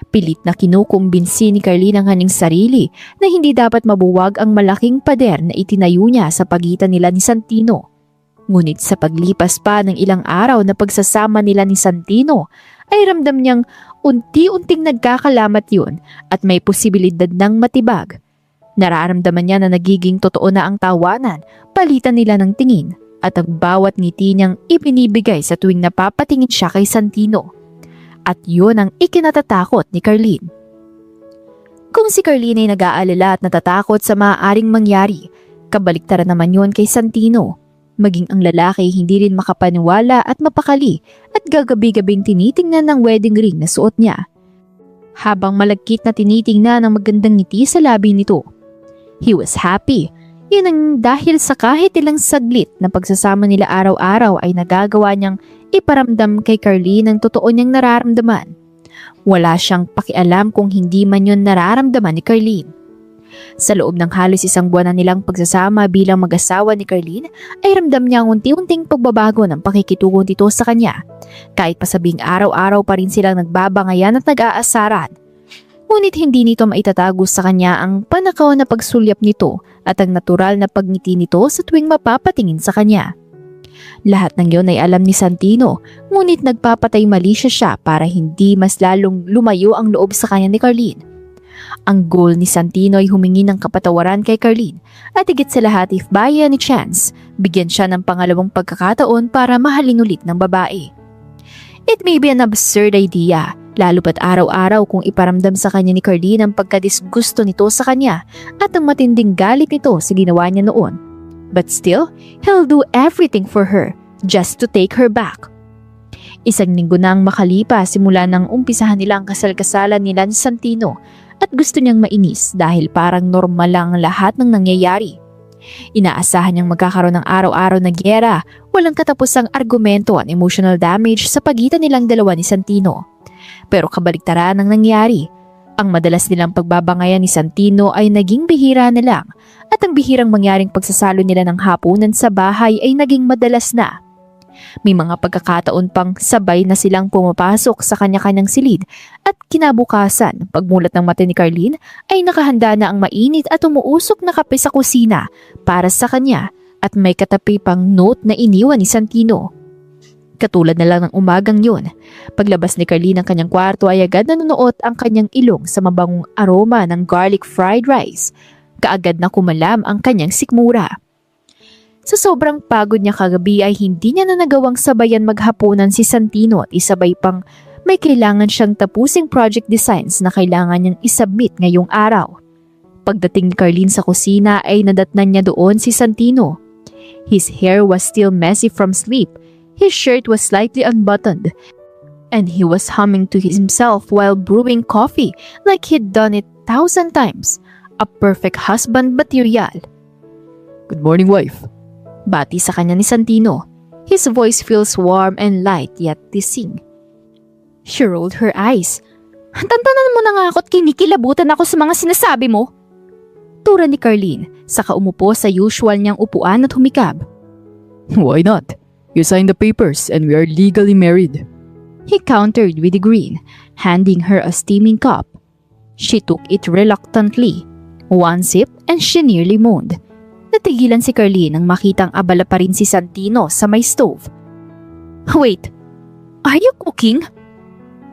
Pilit na kinukumbinsi ni Carlene ang kanyang sarili na hindi dapat mabuwag ang malaking pader na itinayo niya sa pagitan nila ni Santino. Ngunit sa paglipas pa ng ilang araw na pagsasama nila ni Santino, ay ramdam niyang unti-unting nagkakalamat yun at may posibilidad ng matibag. Nararamdaman niya na nagiging totoo na ang tawanan, palitan nila ng tingin at ang bawat ngiti niyang ibinibigay sa tuwing napapatingin siya kay Santino. At yun ang ikinatatakot ni Carlene. Kung si Carlene ay nag-aalala at natatakot sa maaaring mangyari, kabaliktaran naman yun kay Santino. Maging ang lalaki hindi rin makapaniwala at mapakali at gagabi-gabing tinitingnan ng wedding ring na suot niya. Habang malagkit na tinitingnan ang magandang ngiti sa labi nito. He was happy. Yun ang dahil sa kahit ilang saglit na pagsasama nila araw-araw ay nagagawa niyang iparamdam kay Carlene ang totoo niyang nararamdaman. Wala siyang pakialam kung hindi man yun nararamdaman ni Carlene. Sa loob ng halos 1 buwan na nilang pagsasama bilang mag-asawa ni Carlene ay ramdam niya ang unti-unting pagbabago ng pakikitungo nito sa kanya. Kahit pa sabing araw-araw pa rin silang nagbabangayan at nag-aasaran. Ngunit hindi nito maitatago sa kanya ang panakaw na pagsulyap nito at ang natural na pagngiti nito sa tuwing mapapatingin sa kanya. Lahat ng yon ay alam ni Santino, ngunit nagpapatay mali siya para hindi mas lalong lumayo ang loob sa kanya ni Carlene. Ang goal ni Santino ay humingi ng kapatawaran kay Carlene at higit sa lahat if by any chance, bigyan siya ng pangalawang pagkakataon para mahalin ulit ng babae. It may be an absurd idea, lalo pat araw-araw kung iparamdam sa kanya ni Carlene ang pagkadisgusto nito sa kanya at ang matinding galit nito sa ginawa niya noon. But still, he'll do everything for her just to take her back. 1 linggo na ang makalipas simula nang umpisahan nila ang kasal-kasalan nila ni Santino at gusto niyang mainis dahil parang normal lang ang lahat ng nangyayari. Inaasahan niyang magkakaroon ng araw-araw na gyera, walang katapusang argumento at emotional damage sa pagitan nilang dalawa ni Santino. Pero kabaliktaran ang nangyari, Ang madalas nilang pagbabangayan ni Santino ay naging bihira na lang at ang bihirang mangyaring pagsasalo nila ng hapunan sa bahay ay naging madalas na. May mga pagkakataon pang sabay na silang pumapasok sa kanya-kanyang silid at kinabukasan, pagmulat ng mata ni Carlene ay nakahanda na ang mainit at umuusok na kape sa kusina para sa kanya at may katapi pang note na iniwan ni Santino. Katulad na lang ng umagang yun, paglabas ni Carlene ng kanyang kwarto ay agad nanunuot ang kanyang ilong sa mabangong aroma ng garlic fried rice. Kaagad na kumalam ang kanyang sikmura. Sa sobrang pagod niya kagabi ay hindi niya na nagawang sabayan maghapunan si Santino at isabay pang may kailangan siyang tapusing project designs na kailangan niyang isubmit ngayong araw. Pagdating ni Carlene sa kusina ay nadatnan niya doon si Santino. His hair was still messy from sleep, his shirt was slightly unbuttoned, and he was humming to himself while brewing coffee like he'd done it 1,000 times. A perfect husband material. Good morning, wife. Bati sa kanya ni Santino. His voice feels warm and light yet teasing. She rolled her eyes. Tantanan mo na nga ako't kinikilabutan ako sa mga sinasabi mo. Tura ni Carlene, saka umupo sa usual niyang upuan at humikab. Why not? You signed the papers and we are legally married. He countered with a grin, handing her a steaming cup. She took it reluctantly. One sip and she nearly moaned. Natigilan si Carlene nang makitang abala pa rin si Santino sa may stove. Wait, are you cooking?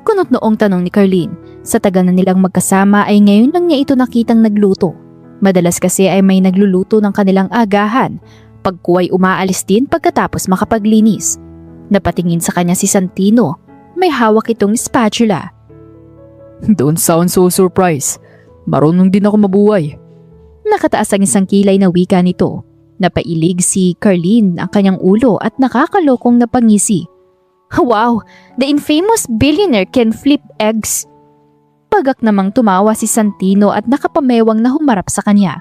Kunot noong tanong ni Carlene. Sa tagal na nilang magkasama ay ngayon lang niya ito nakitang nagluto. Madalas kasi ay may nagluluto ng kanilang agahan. Pagkuway umaalis din pagkatapos makapaglinis. Napatingin sa kanya si Santino. May hawak itong spatula. Don't sound so surprised. Marunong din ako mabuhay. Nakataas ang isang kilay na wika nito. Napailig si Carlene ang kanyang ulo at nakakalokong napangisi. Wow, the infamous billionaire can flip eggs. Pagak namang tumawa si Santino at nakapamewang na humarap sa kanya.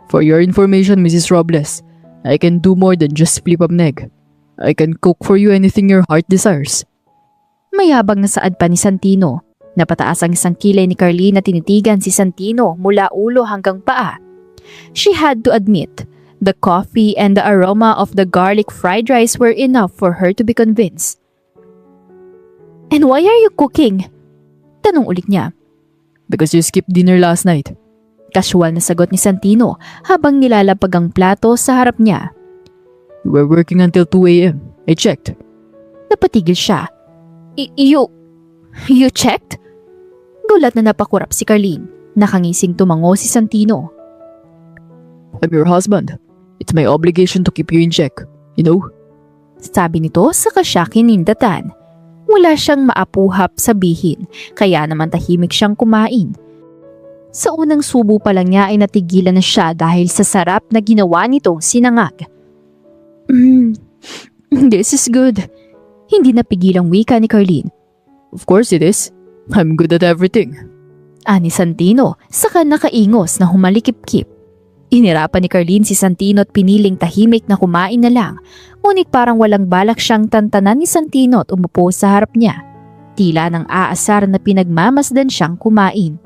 For your information, Mrs. Robles, I can do more than just flip an egg. I can cook for you anything your heart desires. Mayabang na saad pa ni Santino. Napataas ang isang kilay ni Carlene na tinitigan si Santino mula ulo hanggang paa. She had to admit, the coffee and the aroma of the garlic fried rice were enough for her to be convinced. And why are you cooking? Tanong ulit niya. Because you skipped dinner last night. Casual na sagot ni Santino habang nilalapag ang plato sa harap niya. You were working until 2 a.m. I checked. Napatigil siya. You checked? Gulat na napakurap si Carlene. Nakangising tumango si Santino. I'm your husband. It's my obligation to keep you in check. You know? Sabi nito sa kasya kinindatan. Wala siyang maapuhap sabihin, kaya naman tahimik siyang kumain. Sa unang subo pa lang niya ay natigilan na siya dahil sa sarap na ginawa nitong sinangag. This is good. Hindi napigilang wika ni Carlene. Of course it is. I'm good at everything. Ani Santino, saka nakaingos na humalikip-kip. Inirapan ni Carlene si Santino at piniling tahimik na kumain na lang. Ngunit parang walang balak siyang tantanan ni Santino at umupo sa harap niya. Tila nang aasar na pinagmamasdan siyang kumain.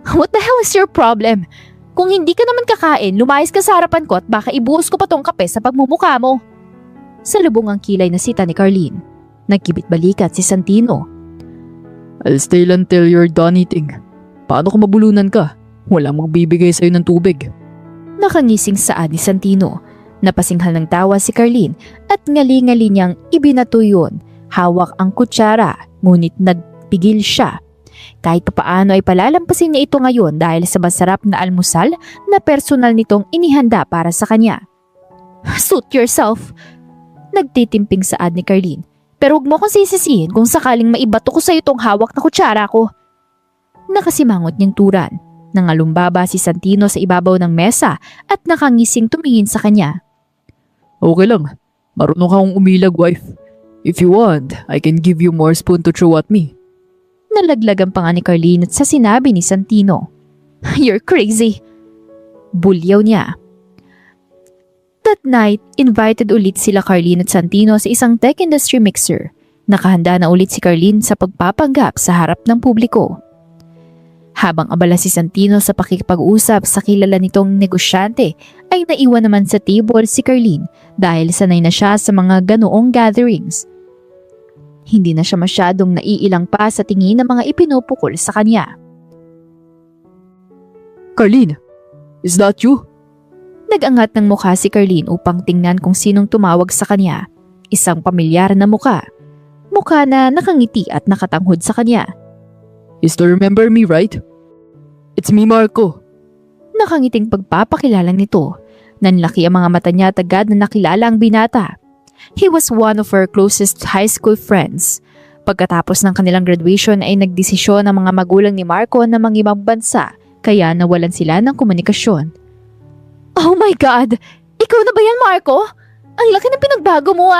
What the hell is your problem? Kung hindi ka naman kakain, lumayas ka sa harapan ko at baka ibuhos ko pa tong kape sa pagmumukha mo. Salubong ang kilay na sita ni Carlene. Nagkibit-balikat si Santino. I'll stay until you're done eating. Paano kung mabulunan ka? Walang magbibigay sa'yo ng tubig. Nakangising saad ni Santino. Napasinghal ng tawa si Carlene at ngali-ngali niyang ibinato yun. Hawak ang kutsara, ngunit nagpigil siya. Kahit papaano ay palalampasin niya ito ngayon dahil sa masarap na almusal na personal nitong inihanda para sa kanya. Suit yourself. Nagtitimping saad ni Carlene. Pero huwag mo akong sisisihin kung sakaling maibato ko sa iyo tong hawak na kutsara ko. Nakasimangot niyang turan. Nangalumbaba si Santino sa ibabaw ng mesa at nakangising tumingin sa kanya. Okay lang. Marunong kang umilag, wife. If you want, I can give you more spoon to throw at me. Nalaglagan pa nga ni Carlene at sa sinabi ni Santino. You're crazy. Bulyaw niya. That night, invited ulit sila Carlene at Santino sa isang tech industry mixer. Nakahanda na ulit si Carlene sa pagpapanggap sa harap ng publiko. Habang abala si Santino sa pakikipag-usap sa kilala nitong negosyante, ay naiwan naman sa table si Carlene dahil sanay na siya sa mga ganoong gatherings. Hindi na siya masyadong naiilang pa sa tingin ng mga ipinupukol sa kanya. Carlene, is that you? Nag-angat ng mukha si Carlene upang tingnan kung sinong tumawag sa kanya. Isang pamilyar na mukha. Mukha na nakangiti at nakatanghod sa kanya. You still remember me, right? It's me, Marco. Nakangiting pagpapakilalang nito. Nanlaki ang mga mata niya at agad na nakilala ang binata. He was one of her closest high school friends. Pagkatapos ng kanilang graduation ay nagdesisyon ang mga magulang ni Marco na mangibang bansa, kaya nawalan sila ng komunikasyon. Oh my God! Ikaw na ba yan, Marco? Ang laki ng pinagbago mo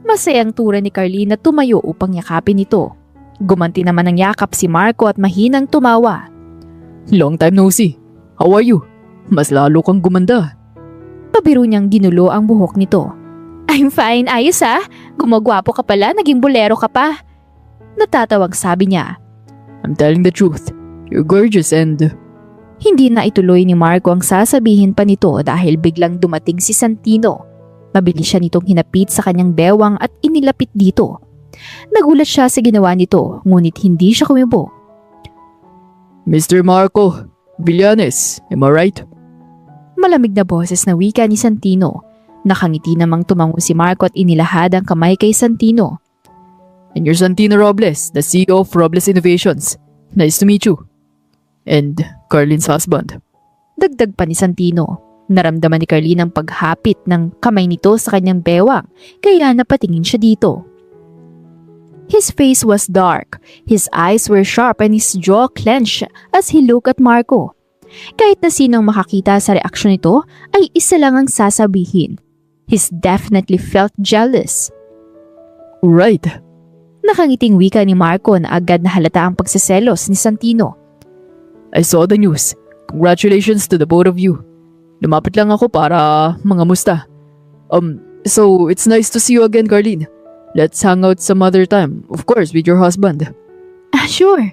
Masayang tura ni Carlene na tumayo upang yakapin ito. Gumanti naman ng yakap si Marco at mahinang tumawa. Long time no see. How are you? Mas lalo kang gumanda. Pabiro niyang ginulo ang buhok nito. I'm fine, ayos Gumagwapo ka pala, naging bolero ka pa. Natatawag sabi niya. I'm telling the truth. You're gorgeous and... Hindi na ituloy ni Marco ang sasabihin pa nito dahil biglang dumating si Santino. Mabilis siya nitong hinapit sa kanyang bewang at inilapit dito. Nagulat siya sa ginawa nito, ngunit hindi siya kumibo. Mr. Marco Villanes, am I right? Malamig na boses na wika ni Santino. Nakangiti namang tumango si Marco at inilahad ang kamay kay Santino. And you're Santino Robles, the CEO of Robles Innovations. Nice to meet you. And Carlene's husband. Dagdag pa ni Santino. Naramdaman ni Carlene ang paghapit ng kamay nito sa kanyang bewang, kaya napatingin siya dito. His face was dark, his eyes were sharp and his jaw clenched as he looked at Marco. Kahit na sinong makakita sa reaksyon nito ay isa lang ang sasabihin. He's definitely felt jealous. Right. Nakangiting wika ni Marco na agad na halata ang pagseselos ni Santino. I saw the news. Congratulations to the both of you. Lumapit lang ako para mangamusta. So it's nice to see you again, Carlene. Let's hang out some other time, of course, with your husband. Sure.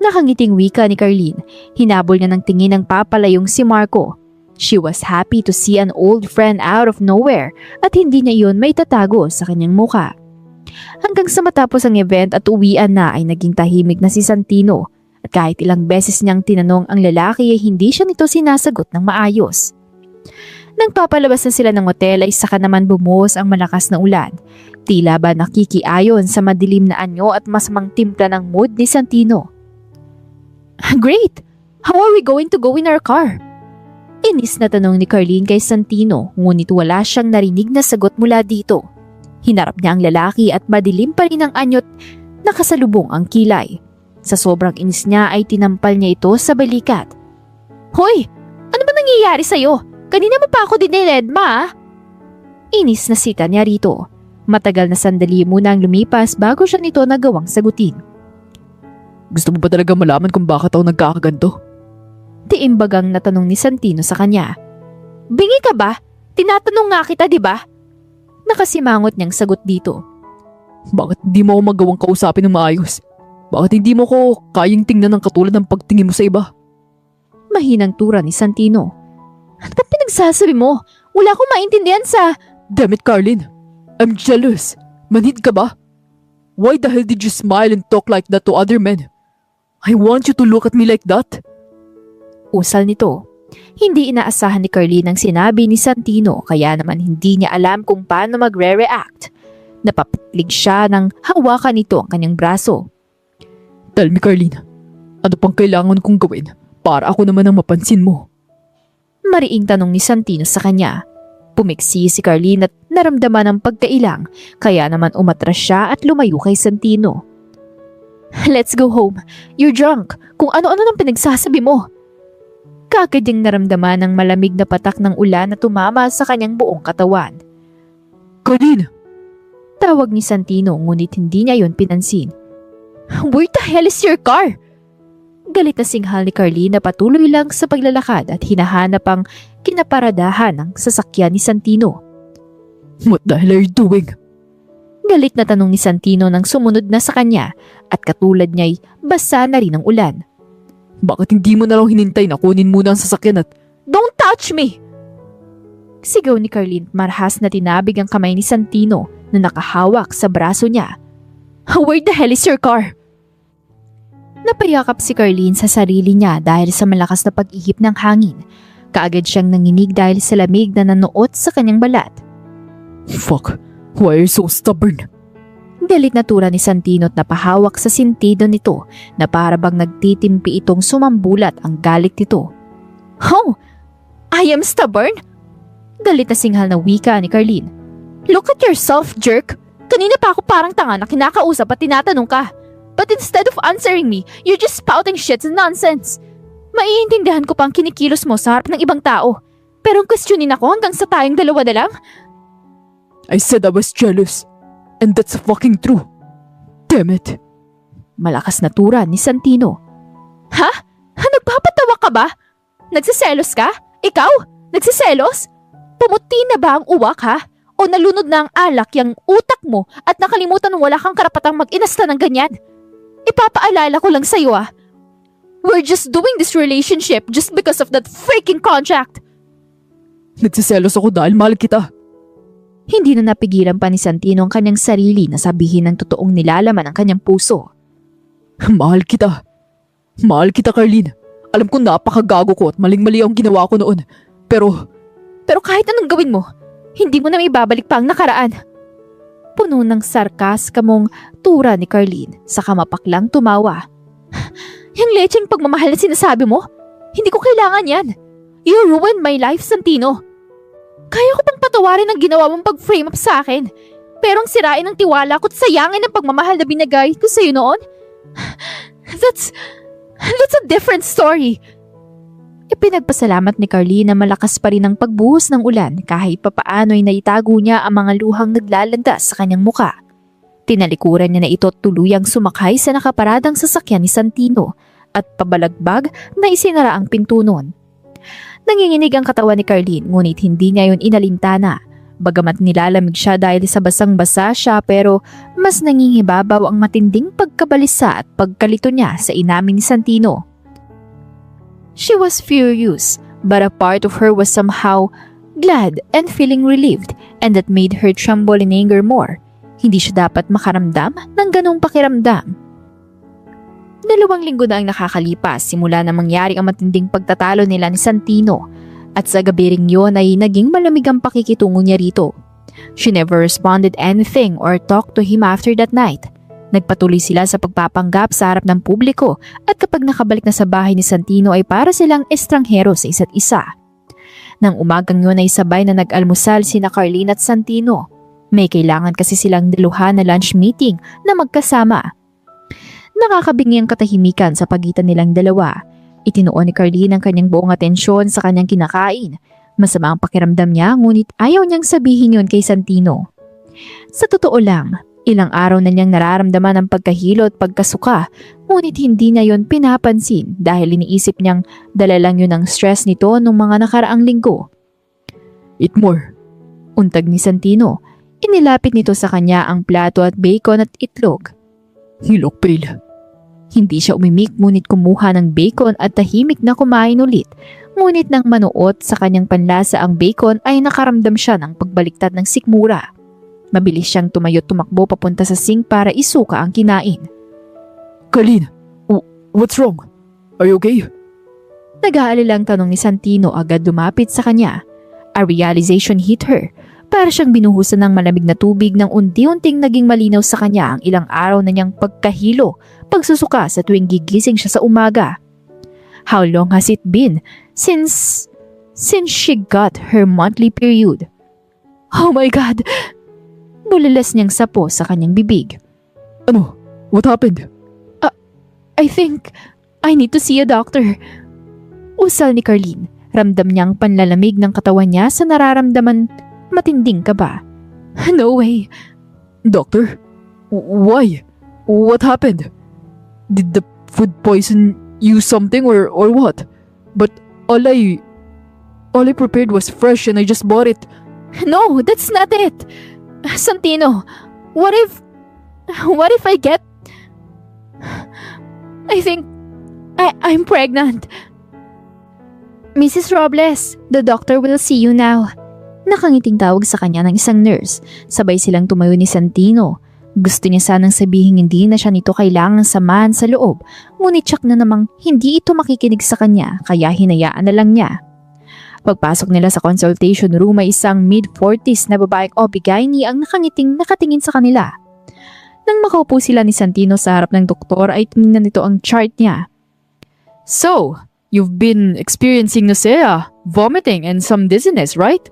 Nakangiting wika ni Carlene. Hinabol niya ng tingin ng papalayong si Marco. She was happy to see an old friend out of nowhere at hindi niya iyon may tatago sa kanyang muka. Hanggang sa matapos ang event at uwian na ay naging tahimik na si Santino at kahit ilang beses niyang tinanong ang lalaki ay hindi siya nito sinasagot ng maayos. Nang papalabas na sila ng hotel ay saka naman bumuhos ang malakas na ulan. Tila ba nakikiayon sa madilim na anyo at masamang timpla ng mood ni Santino. Great! How are we going to go in our car? Inis na tanong ni Carlene kay Santino, ngunit wala siyang narinig na sagot mula dito. Hinarap niya ang lalaki at madilim pa rin ang anyot nakasalubong ang kilay. Sa sobrang inis niya ay tinampal niya ito sa balikat. Hoy! Ano ba nangyayari sa'yo? Kanina mo pa ako dinedma Inis na sita niya rito. Matagal na sandali muna ang lumipas bago siya nito nagawang sagutin. Gusto mo ba talaga malaman kung bakit ako nagkakaganto? Tiimbagang natanong ni Santino sa kanya. Bingi ka ba? Tinatanong nga kita, di ba? Nakasimangot niyang sagot dito. Bakit hindi mo ako magawang kausapin ng maayos? Bakit hindi mo ko kayang tingnan ng katulad ng pagtingin mo sa iba? Mahinang tura ni Santino. Ano ba pinagsasabi mo? Wala akong maintindihan sa... Damn it, Carlene! I'm jealous. Manhid ka ba? Why the hell did you smile and talk like that to other men? I want you to look at me like that. Usal nito. Hindi inaasahan ni Carlene ang sinabi ni Santino kaya naman hindi niya alam kung paano magre-react. Napapitlig siya nang hawakan nito ang kanyang braso. Tell me, Carlene, ano pang kailangan kong gawin para ako naman ang mapansin mo? Mariing tanong ni Santino sa kanya. Pumiksi si Carlene at naramdaman ang pagkailang kaya naman umatras siya at lumayo kay Santino. Let's go home. You're drunk. Kung ano-ano nang pinagsasabi mo. Kagad niyang naramdaman ang malamig na patak ng ulan na tumama sa kanyang buong katawan. Carlene! Tawag ni Santino ngunit hindi niya yon pinansin. Where the hell is your car? Galit na singhal ni Carlene na patuloy lang sa paglalakad at hinahanap ang kinaparadahan ng sasakyan ni Santino. What the hell are you doing? Galit na tanong ni Santino nang sumunod na sa kanya at katulad niya'y basa na rin ang ulan. Bakit hindi mo na lang hinintay na kunin muna ang sasakyan at... Don't touch me! Sigaw ni Carlene marahas na tinabig ang kamay ni Santino na nakahawak sa braso niya. Where the hell is your car? Napayakap si Carlene sa sarili niya dahil sa malakas na pag-ihip ng hangin. Kaagad siyang nanginig dahil sa lamig na nanuot sa kanyang balat. Fuck, why are you so stubborn? Galit na tura ni Santino at napahawak sa sintido nito na para bang nagtitimpi itong sumambulat ang galit nito. Oh, I am stubborn? Galit na singhal na wika ni Carlene. Look at yourself, jerk! Kanina pa ako parang tanga na kinakausap at tinatanong ka. But instead of answering me, you're just spouting shit and nonsense. Maiintindihan ko pang kinikilos mo sa harap ng ibang tao. Pero questionin ako hanggang sa tayong dalawa na lang? I said I was jealous. And that's fucking true. Damn it. Malakas na tura ni Santino. Ha? Nagpapatawa ka ba? Nagsiselos ka? Ikaw? Nagsiselos? Pumuti na ba ang uwak ha? O nalunod na ang alak yung utak mo at nakalimutan na wala kang karapatang mag-inasta ng ganyan? Ipapaalala ko lang sa'yo We're just doing this relationship just because of that freaking contract. Nagsiselos ako dahil mahal kita. Hindi na napigilan pa ni Santino ang kanyang sarili na sabihin ng totoong nilalaman ng kanyang puso. Mahal kita. Mahal kita, Carlene. Alam ko napakagago ko at maling-mali ang ginawa ko noon. Pero kahit anong gawin mo, hindi mo na maibabalik pa ang nakaraan. Puno ng sarkaskamong tura ni Carlene, saka mapaklang tumawa. Yung lecheng pagmamahal na sinasabi mo, hindi ko kailangan yan. You ruined my life, Santino. Kaya ko pang patawarin ang ginawa mong pag-frame up sa akin. Pero ang sirain ng tiwala ko at sayangin ang pagmamahal na binagay ko sa'yo noon, that's a different story. Ipinagpasalamat ni Carlene na malakas pa rin ang pagbuhos ng ulan kahit papaano'y naitago niya ang mga luhang naglalandas sa kanyang muka. Tinalikuran niya na ito tuluyang sumakay sa nakaparadang sasakyan ni Santino at pabalagbag na isinara ang pinto nun. Nanginginig ang katawan ni Carlene ngunit hindi niya yun inalintana. Bagamat nilalamig siya dahil sa basang-basa siya pero mas nangingibabaw ang matinding pagkabalisa at pagkalito niya sa inamin ni Santino. She was furious, but a part of her was somehow glad and feeling relieved, and that made her tremble in anger more. Hindi siya dapat makaramdam ng ganong pakiramdam. 2 linggo na ang nakakalipas simula na mangyari ang matinding pagtatalo nila ni Santino, at sa gabi ring yun ay naging malamig ang pakikitungo niya rito. She never responded anything or talked to him after that night. Nagpatuloy sila sa pagpapanggap sa harap ng publiko at kapag nakabalik na sa bahay ni Santino ay para silang estranghero sa isa't isa. Nang umagang yun ay sabay na nag-almusal sina Carlene at Santino. May kailangan kasi silang daluhan na lunch meeting na magkasama. Nakakabingi ang katahimikan sa pagitan nilang dalawa. Itinuon ni Carlene ang kanyang buong atensyon sa kanyang kinakain. Masama ang pakiramdam niya ngunit ayaw niyang sabihin yun kay Santino. Sa totoo lang, ilang araw na niyang nararamdaman ang pagkahilo at pagkasuka ngunit hindi niya yun pinapansin dahil iniisip niyang dala lang yun ang stress nito nung mga nakaraang linggo. Eat more. Untag ni Santino. Inilapit nito sa kanya ang plato at bacon at itlog. Hilok, Pril. Hindi siya umimik ngunit kumuha ng bacon at tahimik na kumain ulit. Ngunit nang manuot sa kanyang panlasa ang bacon ay nakaramdam siya ng pagbaliktad ng sikmura. Mabilis siyang tumakbo papunta sa sink para isuka ang kinain. Carlene, what's wrong? Are you okay? Nag-aalilang tanong ni Santino agad lumapit sa kanya. A realization hit her. Para siyang binuhusan ng malamig na tubig nang unti-unting naging malinaw sa kanya ang ilang araw na niyang pagkahilo, pagsusuka sa tuwing gigising siya sa umaga. How long has it been since she got her monthly period? Oh my God! Bulilas niyang sapo sa kanyang bibig. Ano? What happened? I think I need to see a doctor. Usal ni Carlene. Ramdam niyang panlalamig ng katawan niya sa nararamdaman matinding kaba. No way. Doctor? Why? What happened? Did the food poison you something or what? But all I prepared was fresh and I just bought it. No, that's not it. Santino, what if I think I'm pregnant. Mrs. Robles, the doctor will see you now. Nakangiting tawag sa kanya ng isang nurse. Sabay silang tumayo ni Santino. Gusto niya sanang sabihin hindi na siya nito kailangang samahan sa loob. Ngunit tsak na namang hindi ito makikinig sa kanya kaya hinayaan na lang niya. Pagpasok nila sa consultation room ay isang mid-40s na babaeng OB-GYN ang nakatingin sa kanila. Nang makaupo sila ni Santino sa harap ng doktor ay tinignan nito ang chart niya. So, you've been experiencing nausea, vomiting, and some dizziness, right?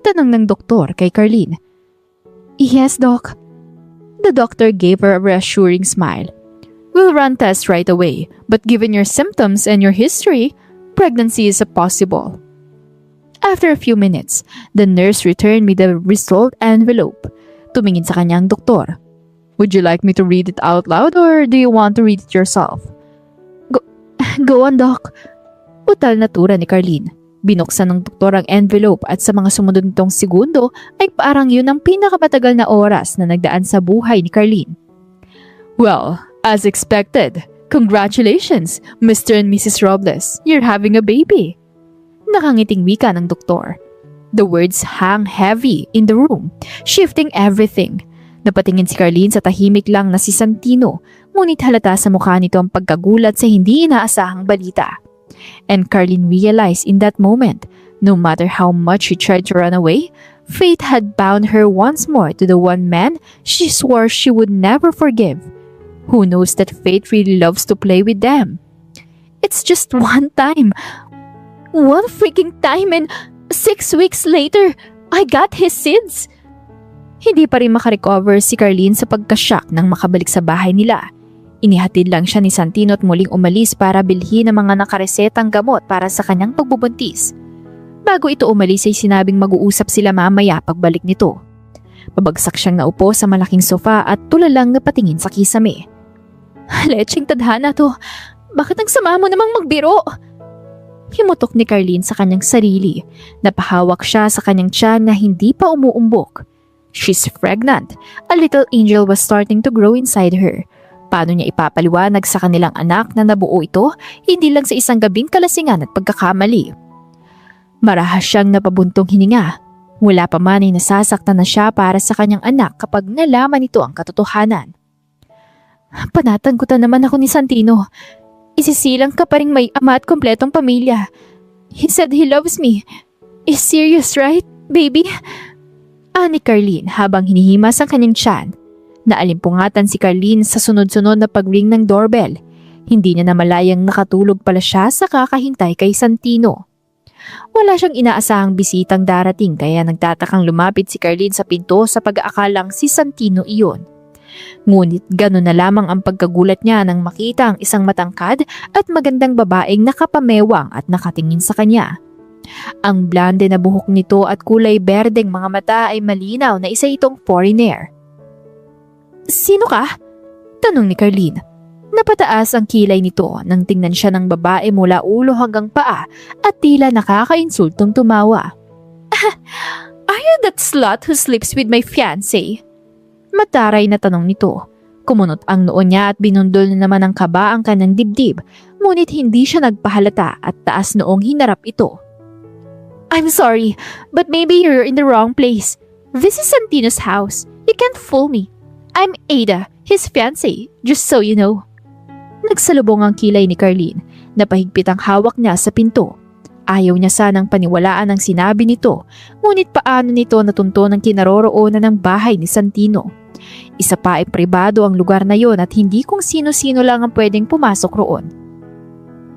Tanong ng doktor kay Carlene. Yes, Doc. The doctor gave her a reassuring smile. We'll run tests right away, but given your symptoms and your history, pregnancy is possible. After a few minutes, the nurse returned me the result envelope. Tumingin sa kanya ang doktor. Would you like me to read it out loud or do you want to read it yourself? Go on, Doc. Utal na tura ni Carlene. Binuksan ng doktor ang envelope at sa mga sumunod nitong segundo ay parang yun ang pinakamatagal na oras na nagdaan sa buhay ni Carlene. Well, as expected, congratulations, Mr. and Mrs. Robles. You're having a baby. Nakangiting wika ng doktor. The words hang heavy in the room, shifting everything. Napatingin si Carlene sa tahimik lang na si Santino, ngunit halata sa mukha nito ang pagkagulat sa hindi inaasahang balita. And Carlene realized in that moment, no matter how much she tried to run away, fate had bound her once more to the one man she swore she would never forgive. Who knows that fate really loves to play with them? It's just one time. One freaking time and 6 weeks later, I got his SIDS. Hindi pa rin makarecover si Carlene sa pagkashock nang makabalik sa bahay nila. Inihatid lang siya ni Santino at muling umalis para bilhin ang mga nakaresetang gamot para sa kanyang pagbubuntis. Bago ito umalis ay sinabing mag-uusap sila mamaya pagbalik nito. Pabagsak siyang naupo sa malaking sofa at tulalang napatingin sa kisame. Lecheng tadhana to. Bakit ang sama mo namang magbiro? Himutok ni Carlene sa kanyang sarili. Napahawak siya sa kanyang tiyan na hindi pa umuumbok. She's pregnant. A little angel was starting to grow inside her. Paano niya ipapaliwanag sa kanilang anak na nabuo ito hindi lang sa isang gabing kalasingan at pagkakamali? Marahas siyang napabuntong hininga. Wala pa man ay nasasaktan na siya para sa kanyang anak kapag nalaman nito ang katotohanan. Panatangkutan naman ako ni Santino. Isisilang ka pa ring may ama at kompletong pamilya. He said he loves me. Is serious, right, baby? Ani Carlene habang hinihimas ang kanyang tiyan. Naalimpungatan si Carlene sa sunod-sunod na pag-ring ng doorbell. Hindi niya namalayang nakatulog pala siya sa kakahintay kay Santino. Wala siyang inaasahang bisitang darating kaya nagtatakang lumapit si Carlene sa pinto sa pag-aakalang si Santino iyon. Ngunit gano'n na lamang ang pagkagulat niya nang makita ang isang matangkad at magandang babaeng nakapamewang at nakatingin sa kanya. Ang blonde na buhok nito at kulay berdeng mga mata ay malinaw na isa itong foreigner. Sino ka? Tanong ni Carlene. Napataas ang kilay nito nang tingnan siya ng babae mula ulo hanggang paa at tila nakakainsultong tumawa. Are you that slut who sleeps with my fiancé? Mataray na tanong nito. Kumunot ang noo niya at binundol na naman ng kaba ang kanyang dibdib, ngunit hindi siya nagpahalata at taas noong hinarap ito. I'm sorry, but maybe you're in the wrong place. This is Santino's house. You can't fool me. I'm Ada, his fiancé, just so you know. Nagsalubong ang kilay ni Carlene. Napahigpit ang hawak niya sa pinto. Ayaw niya sanang paniwalaan ang sinabi nito, ngunit paano nito natunto ng kinaroroonan ng bahay ni Santino. Isa pa ay pribado ang lugar na yon at hindi kung sino-sino lang ang pwedeng pumasok roon.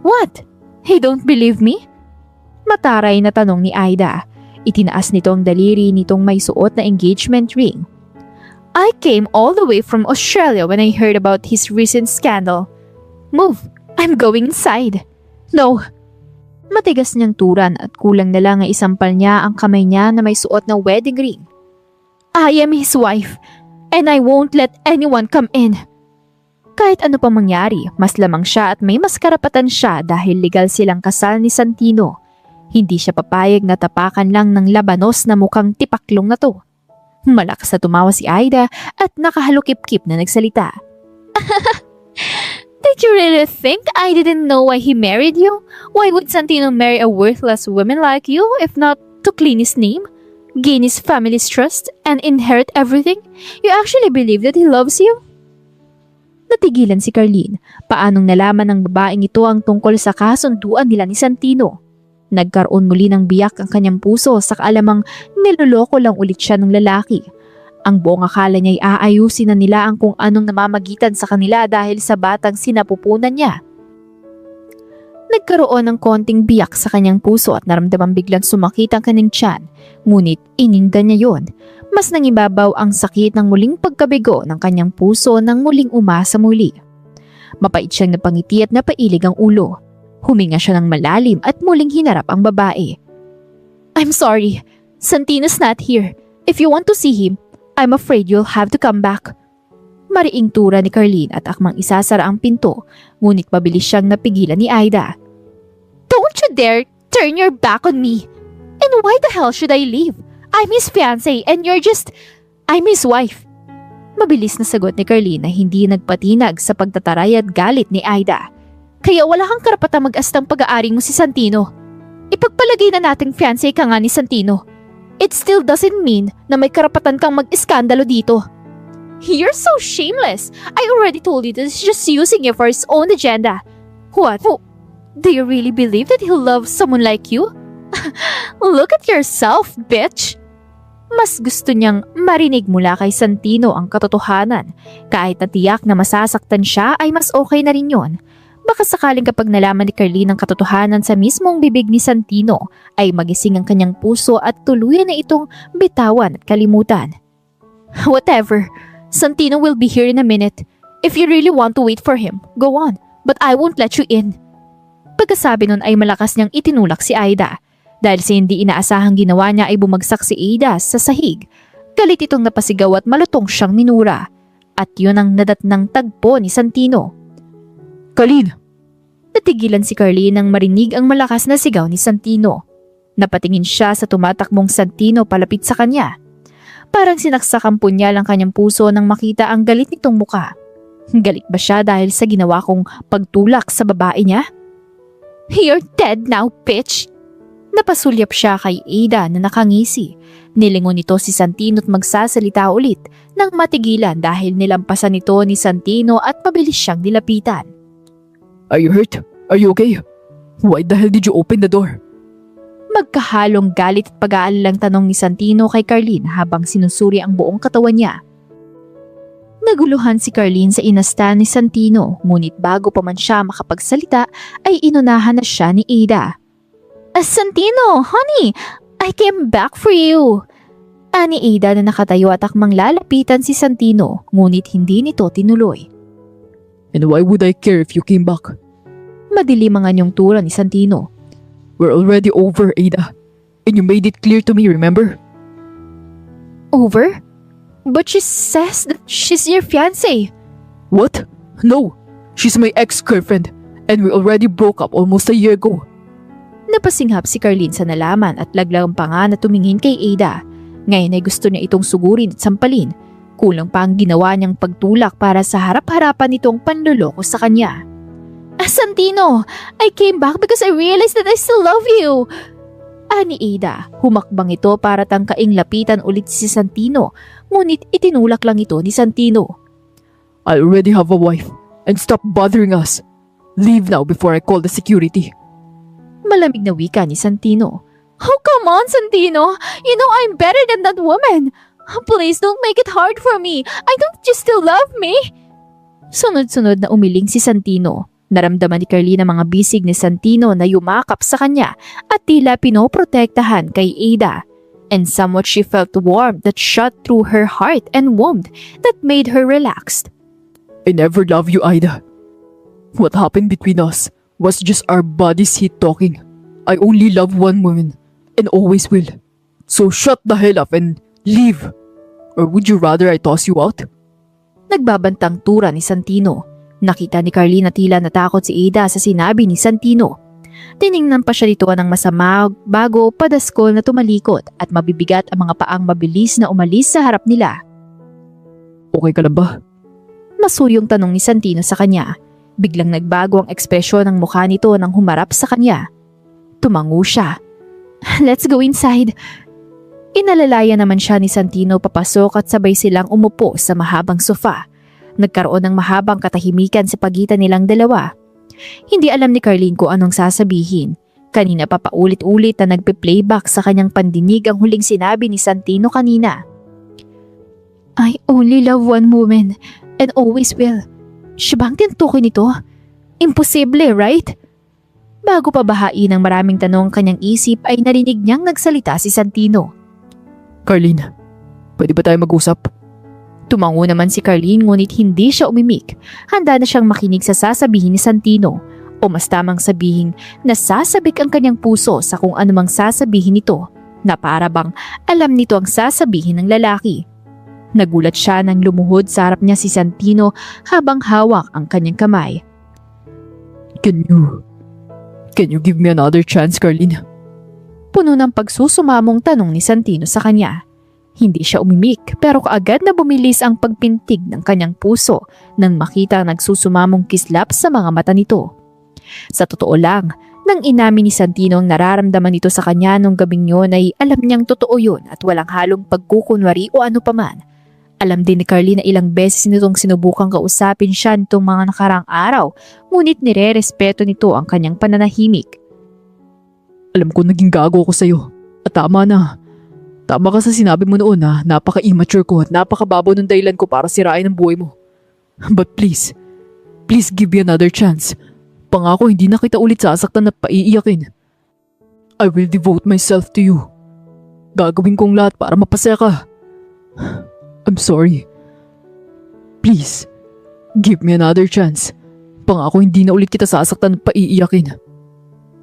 What? He don't believe me? Mataray na tanong ni Aida. Itinaas nito ang daliri nitong may suot na engagement ring. I came all the way from Australia when I heard about his recent scandal. Move, I'm going inside. No. Matigas niyang turan at kulang na lang ay isampal niya ang kamay niya na may suot na wedding ring. I am his wife, and I won't let anyone come in. Kahit ano pa mangyari, mas lamang siya at may mas karapatan siya dahil legal silang kasal ni Santino. Hindi siya papayag na tapakan lang ng labanos na mukhang tipaklong na to. Malakas na tumawa si Aida at nakahalukip-kip na nagsalita. Did you really think I didn't know why he married you? Why would Santino marry a worthless woman like you if not to clean his name, gain his family's trust, and inherit everything? You actually believe that he loves you? Natigilan si Carlene. Paanong nalaman ng babaeng ito ang tungkol sa kasunduan nila ni Santino? Nagkaroon muli ng biyak ang kanyang puso sa kaalamang niloloko lang ulit siya ng lalaki. Ang buong akala niya ay aayusin na nila ang kung anong namamagitan sa kanila dahil sa batang sinapupunan niya. Nagkaroon ng konting biyak sa kanyang puso at naramdamang biglang sumakit ang kanyang tiyan. Ngunit ininda niya yon. Mas nangibabaw ang sakit ng muling pagkabigo ng kanyang puso nang muling umasa muli. Mapait siyang napangiti at napailig ang ulo. Huminga siya ng malalim at muling hinarap ang babae. I'm sorry. Santino's not here. If you want to see him, I'm afraid you'll have to come back. Mariing tura ni Carlene at akmang isasara ang pinto, ngunit mabilis siyang napigilan ni Aida. Don't you dare turn your back on me! And why the hell should I leave? I'm his fiancé and I'm his wife. Mabilis na sagot ni Carlene na hindi nagpatinag sa pagtataray at galit ni Aida. Kaya wala kang karapatang mag-astang pag-aari mo si Santino. Ipagpalagay na nating fiancé ka nga ni Santino. It still doesn't mean na may karapatan kang mag-iskandalo dito. You're so shameless. I already told you that he's just using you for his own agenda. What? Do you really believe that he'll love someone like you? Look at yourself, bitch! Mas gusto niyang marinig mula kay Santino ang katotohanan. Kahit na tiyak na masasaktan siya ay mas okay na rin yon. Baka sakaling kapag nalaman ni Carlene ang katotohanan sa mismong bibig ni Santino ay magising ang kanyang puso at tuluyan na itong bitawan at kalimutan. Whatever. Santino will be here in a minute. If you really want to wait for him, go on. But I won't let you in. Pagkasabi nun ay malakas niyang itinulak si Aida. Dahil sa hindi inaasahang ginawa niya ay bumagsak si Aida sa sahig. Galit itong napasigaw at malutong siyang minura. At yun ang nadatnang tagpo ni Santino. Carlene! Natigilan si Carlene nang marinig ang malakas na sigaw ni Santino. Napatingin siya sa tumatakbong Santino palapit sa kanya. Parang sinaksak ang punyal ang kanyang puso nang makita ang galit nitong muka. Galit ba siya dahil sa ginawa kong pagtulak sa babae niya? You're dead now, bitch! Napasulyap siya kay Aida na nakangisi. Nilingon nito si Santino at magsasalita ulit nang matigilan dahil nilampasan nito ni Santino at mabilis siyang nilapitan. Are you hurt? Are you okay? Why the hell did you open the door? Magkahalong galit at pag-aalalang tanong ni Santino kay Carlene habang sinusuri ang buong katawan niya. Naguluhan si Carlene sa inasta ni Santino, ngunit bago pa man siya makapagsalita ay inunahan na siya ni Aida. Santino, honey, I came back for you. Ani Aida na nakatayo at akmang lalapitan si Santino, ngunit hindi nito tinuloy. And why would I care if you came back? Madilim ang anyong tura ni Santino. We're already over, Aida. And you made it clear to me, remember? Over? But she says that she's your fiancé. What? No. She's my ex-girlfriend. And we already broke up almost a year ago. Napasinghap si Carlene sa nalaman at laglang pa nga na tumingin kay Aida. Ngayon ay gusto niya itong sugurin at sampalin. Kulang pa ang ginawa niyang pagtulak para sa harap-harapan nitong panloloko sa kanya. Santino, I came back because I realized that I still love you. Ani Aida, humakbang ito para tangkaing lapitan ulit si Santino, ngunit itinulak lang ito ni Santino. I already have a wife, and stop bothering us. Leave now before I call the security. Malamig na wika ni Santino. Oh, come on, Santino. You know I'm better than that woman. Please don't make it hard for me. I don't you still love me? Sunod-sunod na umiling si Santino. Naramdaman ni Carlene ang mga bisig ni Santino na yumakap sa kanya at tila pinoprotektahan kay Aida. And somewhat she felt warmth that shot through her heart and warmth that made her relaxed. I never loved you, Aida. What happened between us was just our bodies heat talking. I only love one woman and always will. So shut the hell up and leave. Or would you rather I toss you out? Nagbabantang tura ni Santino. Nakita ni Carlene na tila natakot si Aida sa sinabi ni Santino. Tiningnan pa siya dito ng masama bago padaskol na tumalikod at mabibigat ang mga paang mabilis na umalis sa harap nila. Okay ka lang ba? Masuyong tanong ni Santino sa kanya. Biglang nagbago ang ekspresyon ng mukha nito nang humarap sa kanya. Tumango siya. Let's go inside. Inalalaya naman siya ni Santino papasok at sabay silang umupo sa mahabang sofa. Nagkaroon ng mahabang katahimikan sa pagitan nilang dalawa. Hindi alam ni Carlene kung anong sasabihin. Kanina pa paulit-ulit na nagpe-playback sa kanyang pandinig ang huling sinabi ni Santino kanina. I only love one woman and always will. Siya bang tinutukoy nito? Imposible, right? Bago pa bahain ng maraming tanong kanyang isip ay narinig niyang nagsalita si Santino. Carlene, pwede ba tayo mag-usap? Tumango naman si Carlene ngunit hindi siya umimik. Handa na siyang makinig sa sasabihin ni Santino. O mas tamang sabihin nasasabik ang kanyang puso sa kung anumang sasabihin nito na para bang alam nito ang sasabihin ng lalaki. Nagulat siya nang lumuhod sa harap niya si Santino habang hawak ang kanyang kamay. Can you give me another chance, Carlene? Puno ng pagsusumamong tanong ni Santino sa kanya. Hindi siya umimik pero kaagad na bumilis ang pagpintig ng kanyang puso nang makita ang nagsusumamong kislap sa mga mata nito. Sa totoo lang, nang inamin ni Santino ang nararamdaman nito sa kanya nung gabing yun ay alam niyang totoo yun at walang halong pagkukunwari o ano paman. Alam din ni Carlene na ilang beses nitong sinubukang kausapin siya nitong mga nakarang araw, ngunit nire-respeto nito ang kanyang pananahimik. Alam ko naging gago ako sa'yo. At tama na. Tama ka sa sinabi mo noon na napaka-immature ko at napakababaw ng dahilan ko para sirain ang buhay mo. But please give me another chance. Pangako hindi na kita ulit sasaktan at paiiyakin. I will devote myself to you. Gagawin kong lahat para mapasaya ka. I'm sorry. Please, give me another chance. Pangako hindi na ulit kita sasaktan at paiiyakin.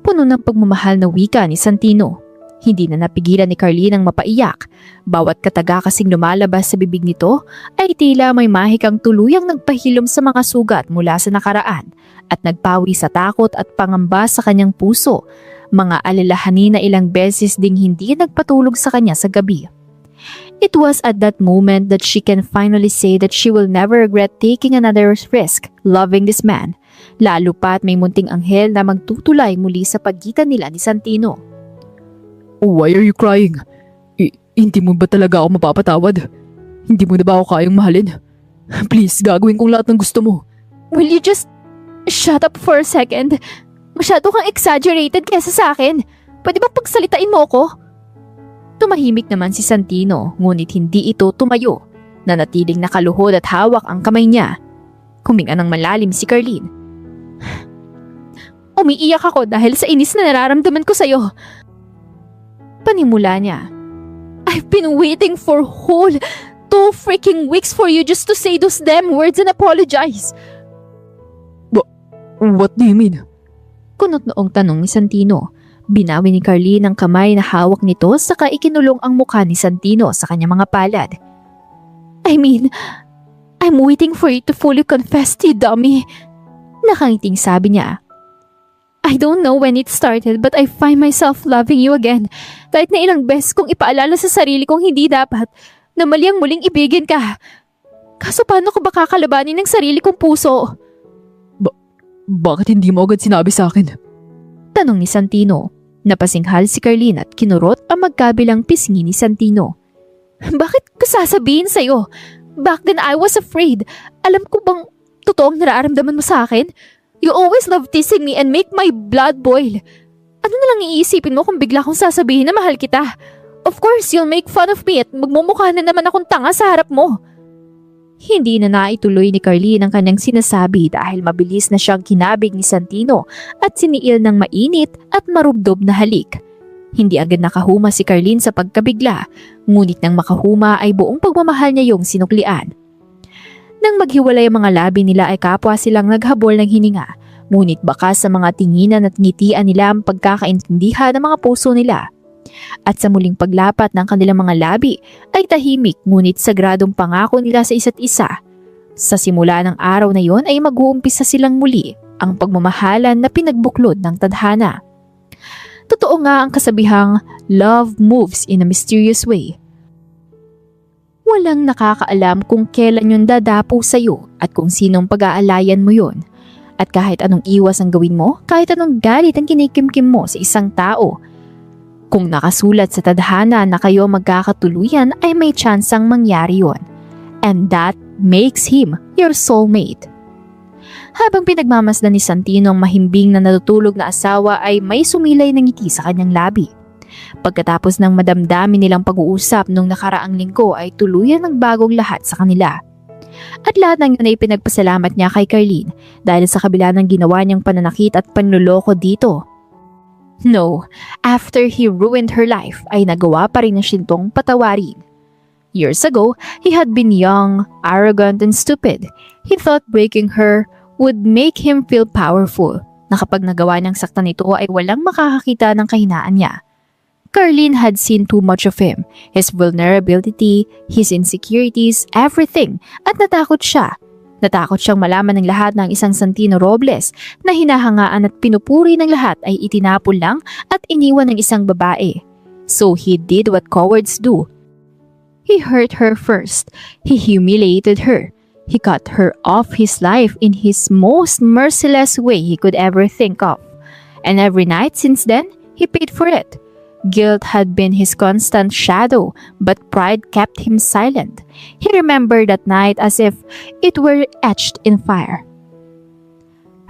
Puno ng pagmamahal na wika ni Santino. Hindi na napigilan ni Carlene ang mapaiyak. Bawat kataga kasing lumalabas sa bibig nito ay tila may mahikang tuluyang nagpahilom sa mga sugat mula sa nakaraan at nagpawi sa takot at pangamba sa kanyang puso. Mga alalahanin na ilang beses ding hindi nagpatulog sa kanya sa gabi. It was at that moment that she can finally say that she will never regret taking another risk loving this man. Lalo pa at may munting anghel na magtutulay muli sa pagitan nila ni Santino. Why are you crying? Hindi mo ba talaga ako mapapatawad? Hindi mo na ba ako kayang mahalin? Please, gagawin kong lahat ng gusto mo. Will you just shut up for a second? Masyado kang exaggerated kesa sa akin. Pwede ba pagsalitain mo ako? Tumahimik naman si Santino, ngunit hindi ito tumayo. Nanatiling nakaluhod at hawak ang kamay niya. Huminga ng malalim si Carlene. Umiiyak ako dahil sa inis na nararamdaman ko sa'yo. Panimula niya. I've been waiting for whole 2 freaking weeks for you just to say those damn words and apologize. What do you mean? Kunot noong tanong ni Santino. Binawi ni Carlene ang kamay na hawak nito saka ikinulong ang mukha ni Santino sa kanyang mga palad. I mean, I'm waiting for you to fully confess to you, dummy. Nakangiting sabi niya. I don't know when it started but I find myself loving you again. Kahit na ilang beses kong ipaalala sa sarili kong hindi dapat na mali ang muling ibigin ka. Kaso paano ko ba kakalabanin ng sarili kong puso? Bakit hindi mo agad sinabi sa akin? Tanong ni Santino. Napasinghal si Carlene at kinurot ang magkabilang pisngi ni Santino. Bakit ko sasabihin sa'yo? Back then I was afraid. Alam ko bang totoong nararamdaman mo sa akin? You always love teasing me and make my blood boil. Ano na lang iisipin mo kung bigla kong sasabihin na mahal kita? Of course, you'll make fun of me at magmumukha na naman akong tanga sa harap mo. Hindi na naituloy ni Carlene ang kanyang sinasabi dahil mabilis na siyang kinabig ni Santino at siniil ng mainit at marubdob na halik. Hindi agad nakahuma si Carlene sa pagkabigla, ngunit nang makahuma ay buong pagmamahal niya yung sinuklian. Nang maghiwalay ang mga labi nila ay kapwa silang naghabol ng hininga, ngunit baka sa mga tinginan at ngitian nila ang pagkakaintindihan ng mga puso nila. At sa muling paglapat ng kanilang mga labi ay tahimik ngunit sagradong pangako nila sa isa't isa. Sa simula ng araw na yon ay mag-uumpisa silang muli ang pagmamahalan na pinagbuklod ng tadhana. Totoo nga ang kasabihang love moves in a mysterious way. Walang nakakaalam kung kailan yun dadapo sa'yo at kung sinong pag-aalayan mo yun. At kahit anong iwas ang gawin mo, kahit anong galit ang kinikimkim mo sa isang tao, kung nakasulat sa tadhana na kayo magkakatuluyan ay may tsansang mangyari yon. And that makes him your soulmate. Habang pinagmamasdan ni Santino ang mahimbing na natutulog na asawa ay may sumilay ng ngiti sa kanyang labi. Pagkatapos ng madamdamin nilang pag-uusap nung nakaraang linggo ay tuluyan ng bagong lahat sa kanila. At lahat ng yun ay pinagpasalamat niya kay Carlene dahil sa kabila ng ginawa niyang pananakit at panluloko dito. No, after he ruined her life ay nagawa pa rin na siyang patawarin. Years ago, he had been young, arrogant, and stupid. He thought breaking her would make him feel powerful, na kapag nagawa niyang saktan ito ay walang makakakita ng kahinaan niya. Carlene had seen too much of him, his vulnerability, his insecurities, everything, at natakot siya. Natakot siyang malaman ng lahat ng isang Santino Robles na hinahangaan at pinupuri ng lahat ay itinapon lang at iniwan ng isang babae. So he did what cowards do. He hurt her first. He humiliated her. He cut her off his life in his most merciless way he could ever think of. And every night since then, he paid for it. Guilt had been his constant shadow, but pride kept him silent. He remembered that night as if it were etched in fire.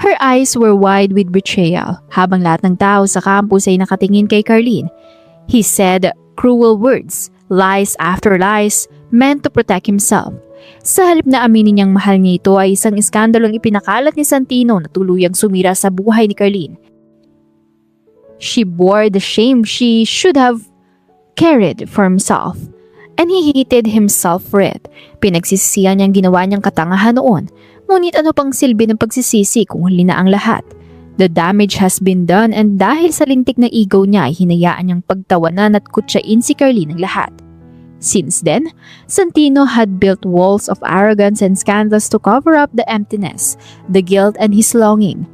Her eyes were wide with betrayal, habang lahat ng tao sa campus ay nakatingin kay Carlene. He said cruel words, lies after lies, meant to protect himself. Sa halip na aminin niyang mahal niya ito ay isang iskandalong ipinakalat ni Santino na tuluyang sumira sa buhay ni Carlene. She bore the shame she should have carried for himself, and he hated himself for it. Pinagsisisihan niyang ginawa niyang katangahan noon, ngunit ano pang silbi ng pagsisisi kung huli na ang lahat? The damage has been done, and dahil sa lintik na ego niya ay hinayaan niyang pagtawanan at kutsain si Carlene ng lahat. Since then, Santino had built walls of arrogance and scandals to cover up the emptiness, the guilt, and his longing.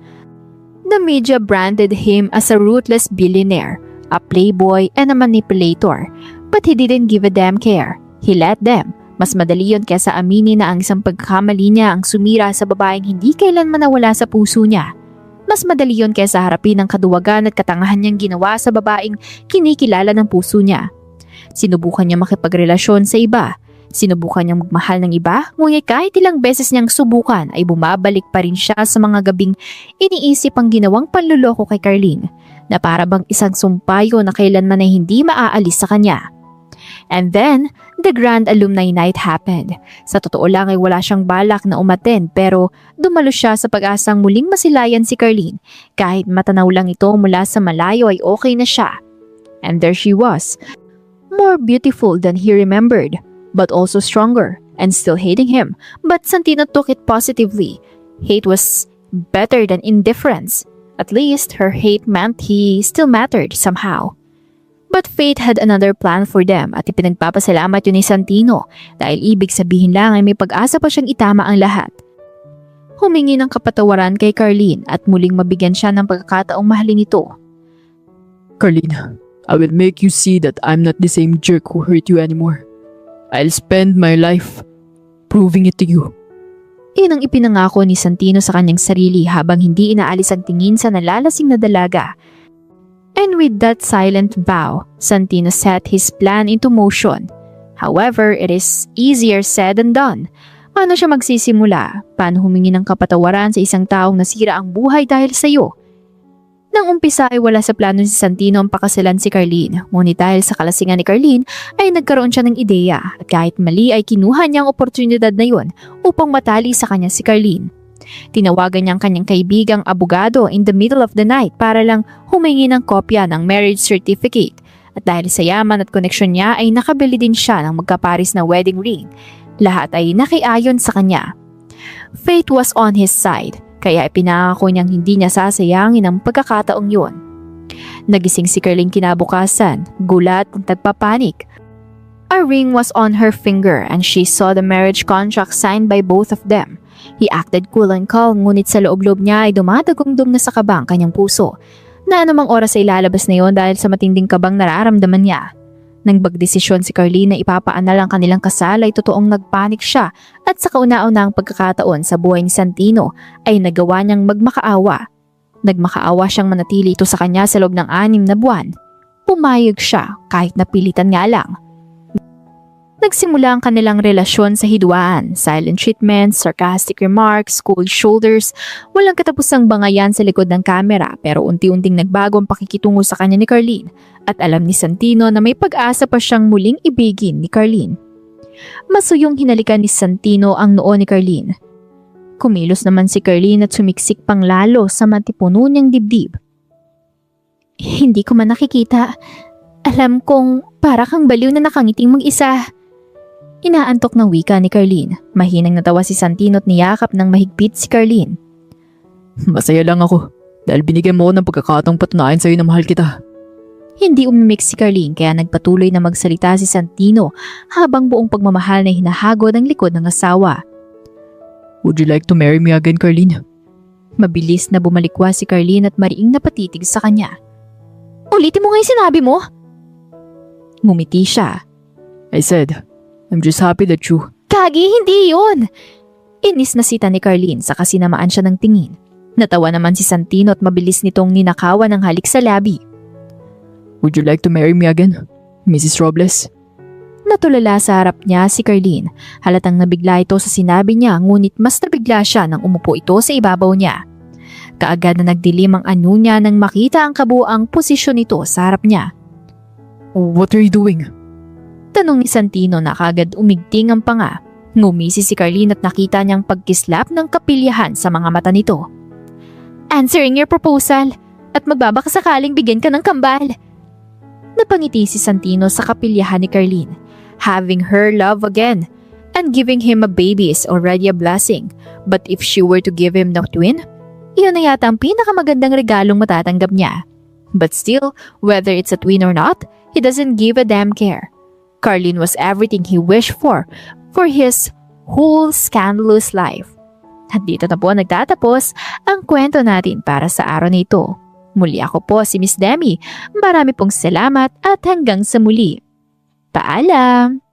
The media branded him as a ruthless billionaire, a playboy, and a manipulator. But he didn't give a damn care. He let them. Mas madali yun kesa aminin na ang isang pagkamali niya ang sumira sa babaeng hindi kailanman nawala sa puso niya. Mas madali yun kesa harapin ang kaduwagan at katangahan niyang ginawa sa babaeng kinikilala ng puso niya. Sinubukan niya makipagrelasyon sa iba. Sinubukan niyang magmahal ng iba, ngunit kahit ilang beses niyang subukan ay bumabalik pa rin siya sa mga gabing iniisip ang ginawang panluloko kay Carlene, na para bang isang sumpayo na kailanman ay hindi maaalis sa kanya. And then, the grand alumni night happened. Sa totoo lang ay wala siyang balak na umattend pero dumalo siya sa pag-asang muling masilayan si Carlene. Kahit matanaw lang ito mula sa malayo ay okay na siya. And there she was, more beautiful than he remembered, but also stronger, and still hating him. But Santino took it positively. Hate was better than indifference. At least her hate meant he still mattered somehow. But fate had another plan for them at ipinagpapasalamat yun ni Santino dahil ibig sabihin lang ay may pag-asa pa siyang itama ang lahat. Humingi ng kapatawaran kay Carlene at muling mabigyan siya ng pagkakataong mahalin ito. Carlene, I will make you see that I'm not the same jerk who hurt you anymore. I'll spend my life proving it to you. Iyon ang ipinangako ni Santino sa kanyang sarili habang hindi inaalis ang tingin sa nalalasing na dalaga. And with that silent vow, Santino set his plan into motion. However, it is easier said than done. Paano siya magsisimula? Paano humingi ng kapatawaran sa isang taong nasira ang buhay dahil sa iyo? Nang umpisa ay wala sa plano si Santino ang pakasalan si Carlene, ngunit dahil sa kalasingan ni Carlene ay nagkaroon siya ng ideya at kahit mali ay kinuha niya ang oportunidad na yun upang matali sa kanya si Carlene. Tinawagan niya ang kanyang kaibigang abogado in the middle of the night para lang humingi ng kopya ng marriage certificate at dahil sa yaman at koneksyon niya ay nakabili din siya ng magkaparis na wedding ring. Lahat ay nakiayon sa kanya. Fate was on his side. Kaya ipinangako niyang hindi niya sasayangin ang pagkakataong yun. Nagising si Carlene kinabukasan, gulat at nagpapanik. A ring was on her finger and she saw the marriage contract signed by both of them. He acted cool and calm ngunit sa loob-loob niya ay dumadagong-dum na sa kaba ang kanyang puso na anumang oras ay lalabas na yon dahil sa matinding kabang nararamdaman niya. Nang magdesisyon si Carlene na ipapaanal ang kanilang kasal ay totoong nagpanik siya at sa kauna-unahang pagkakataon sa buhay ni Santino ay nagawa niyang magmakaawa. Nagmakaawa siyang manatili ito sa kanya sa loob ng 6 na buwan. Pumayag siya kahit napilitan nga lang. Nagsimula ang kanilang relasyon sa hidwaan, silent treatments, sarcastic remarks, cold shoulders, walang katapusang bangayan sa likod ng kamera pero unti-unting nagbago ang pakikitungo sa kanya ni Carlene at alam ni Santino na may pag-asa pa siyang muling ibigin ni Carlene. Masuyong hinalikan ni Santino ang noo ni Carlene. Kumilos naman si Carlene at sumiksik pang lalo sa matipuno niyang dibdib. Hindi ko man nakikita. Alam kong para kang baliw na nakangiting mag-isa. Inaantok ng wika ni Carlene. Mahinang natawa si Santino at niyakap ng mahigpit si Carlene. Masaya lang ako dahil binigyan mo ko ng pagkakataong patunayan sa'yo na mahal kita. Hindi umimik si Carlene kaya nagpatuloy na magsalita si Santino habang buong pagmamahal na hinahagod ang likod ng asawa. Would you like to marry me again, Carlene? Mabilis na bumalikwa si Carlene at mariing napatitig sa kanya. Ulitin mo nga yung sinabi mo? Ngumiti siya. I said, I'm just happy that you... Kagi, hindi yun! Inis na sita ni Carlene sa kasinamaan siya ng tingin. Natawa naman si Santino at mabilis nitong ninakawan ng halik sa labi. Would you like to marry me again, Mrs. Robles? Natulala sa harap niya si Carlene. Halatang nabigla ito sa sinabi niya ngunit mas nabigla siya nang umupo ito sa ibabaw niya. Kaagad na nagdilim ang anyo niya nang makita ang kabuang posisyon nito sa harap niya. What are you doing? Tanong ni Santino na kaagad umigting ang panga. Ngumisi si Carlene at nakita niyang pagkislap ng kapilyahan sa mga mata nito. Answering your proposal at magbabaka sakaling bigyan ka ng kambal. Napangiti si Santino sa kapilyahan ni Carlene. Having her love again and giving him a baby is already a blessing. But if she were to give him the twin, iyon na yata ang pinakamagandang regalong matatanggap niya. But still, whether it's a twin or not, he doesn't give a damn care. Carlene was everything he wished for his whole scandalous life. At dito na po nagtatapos ang kwento natin para sa araw na ito. Muli ako po si Miss Demi. Marami pong salamat at hanggang sa muli. Paalam!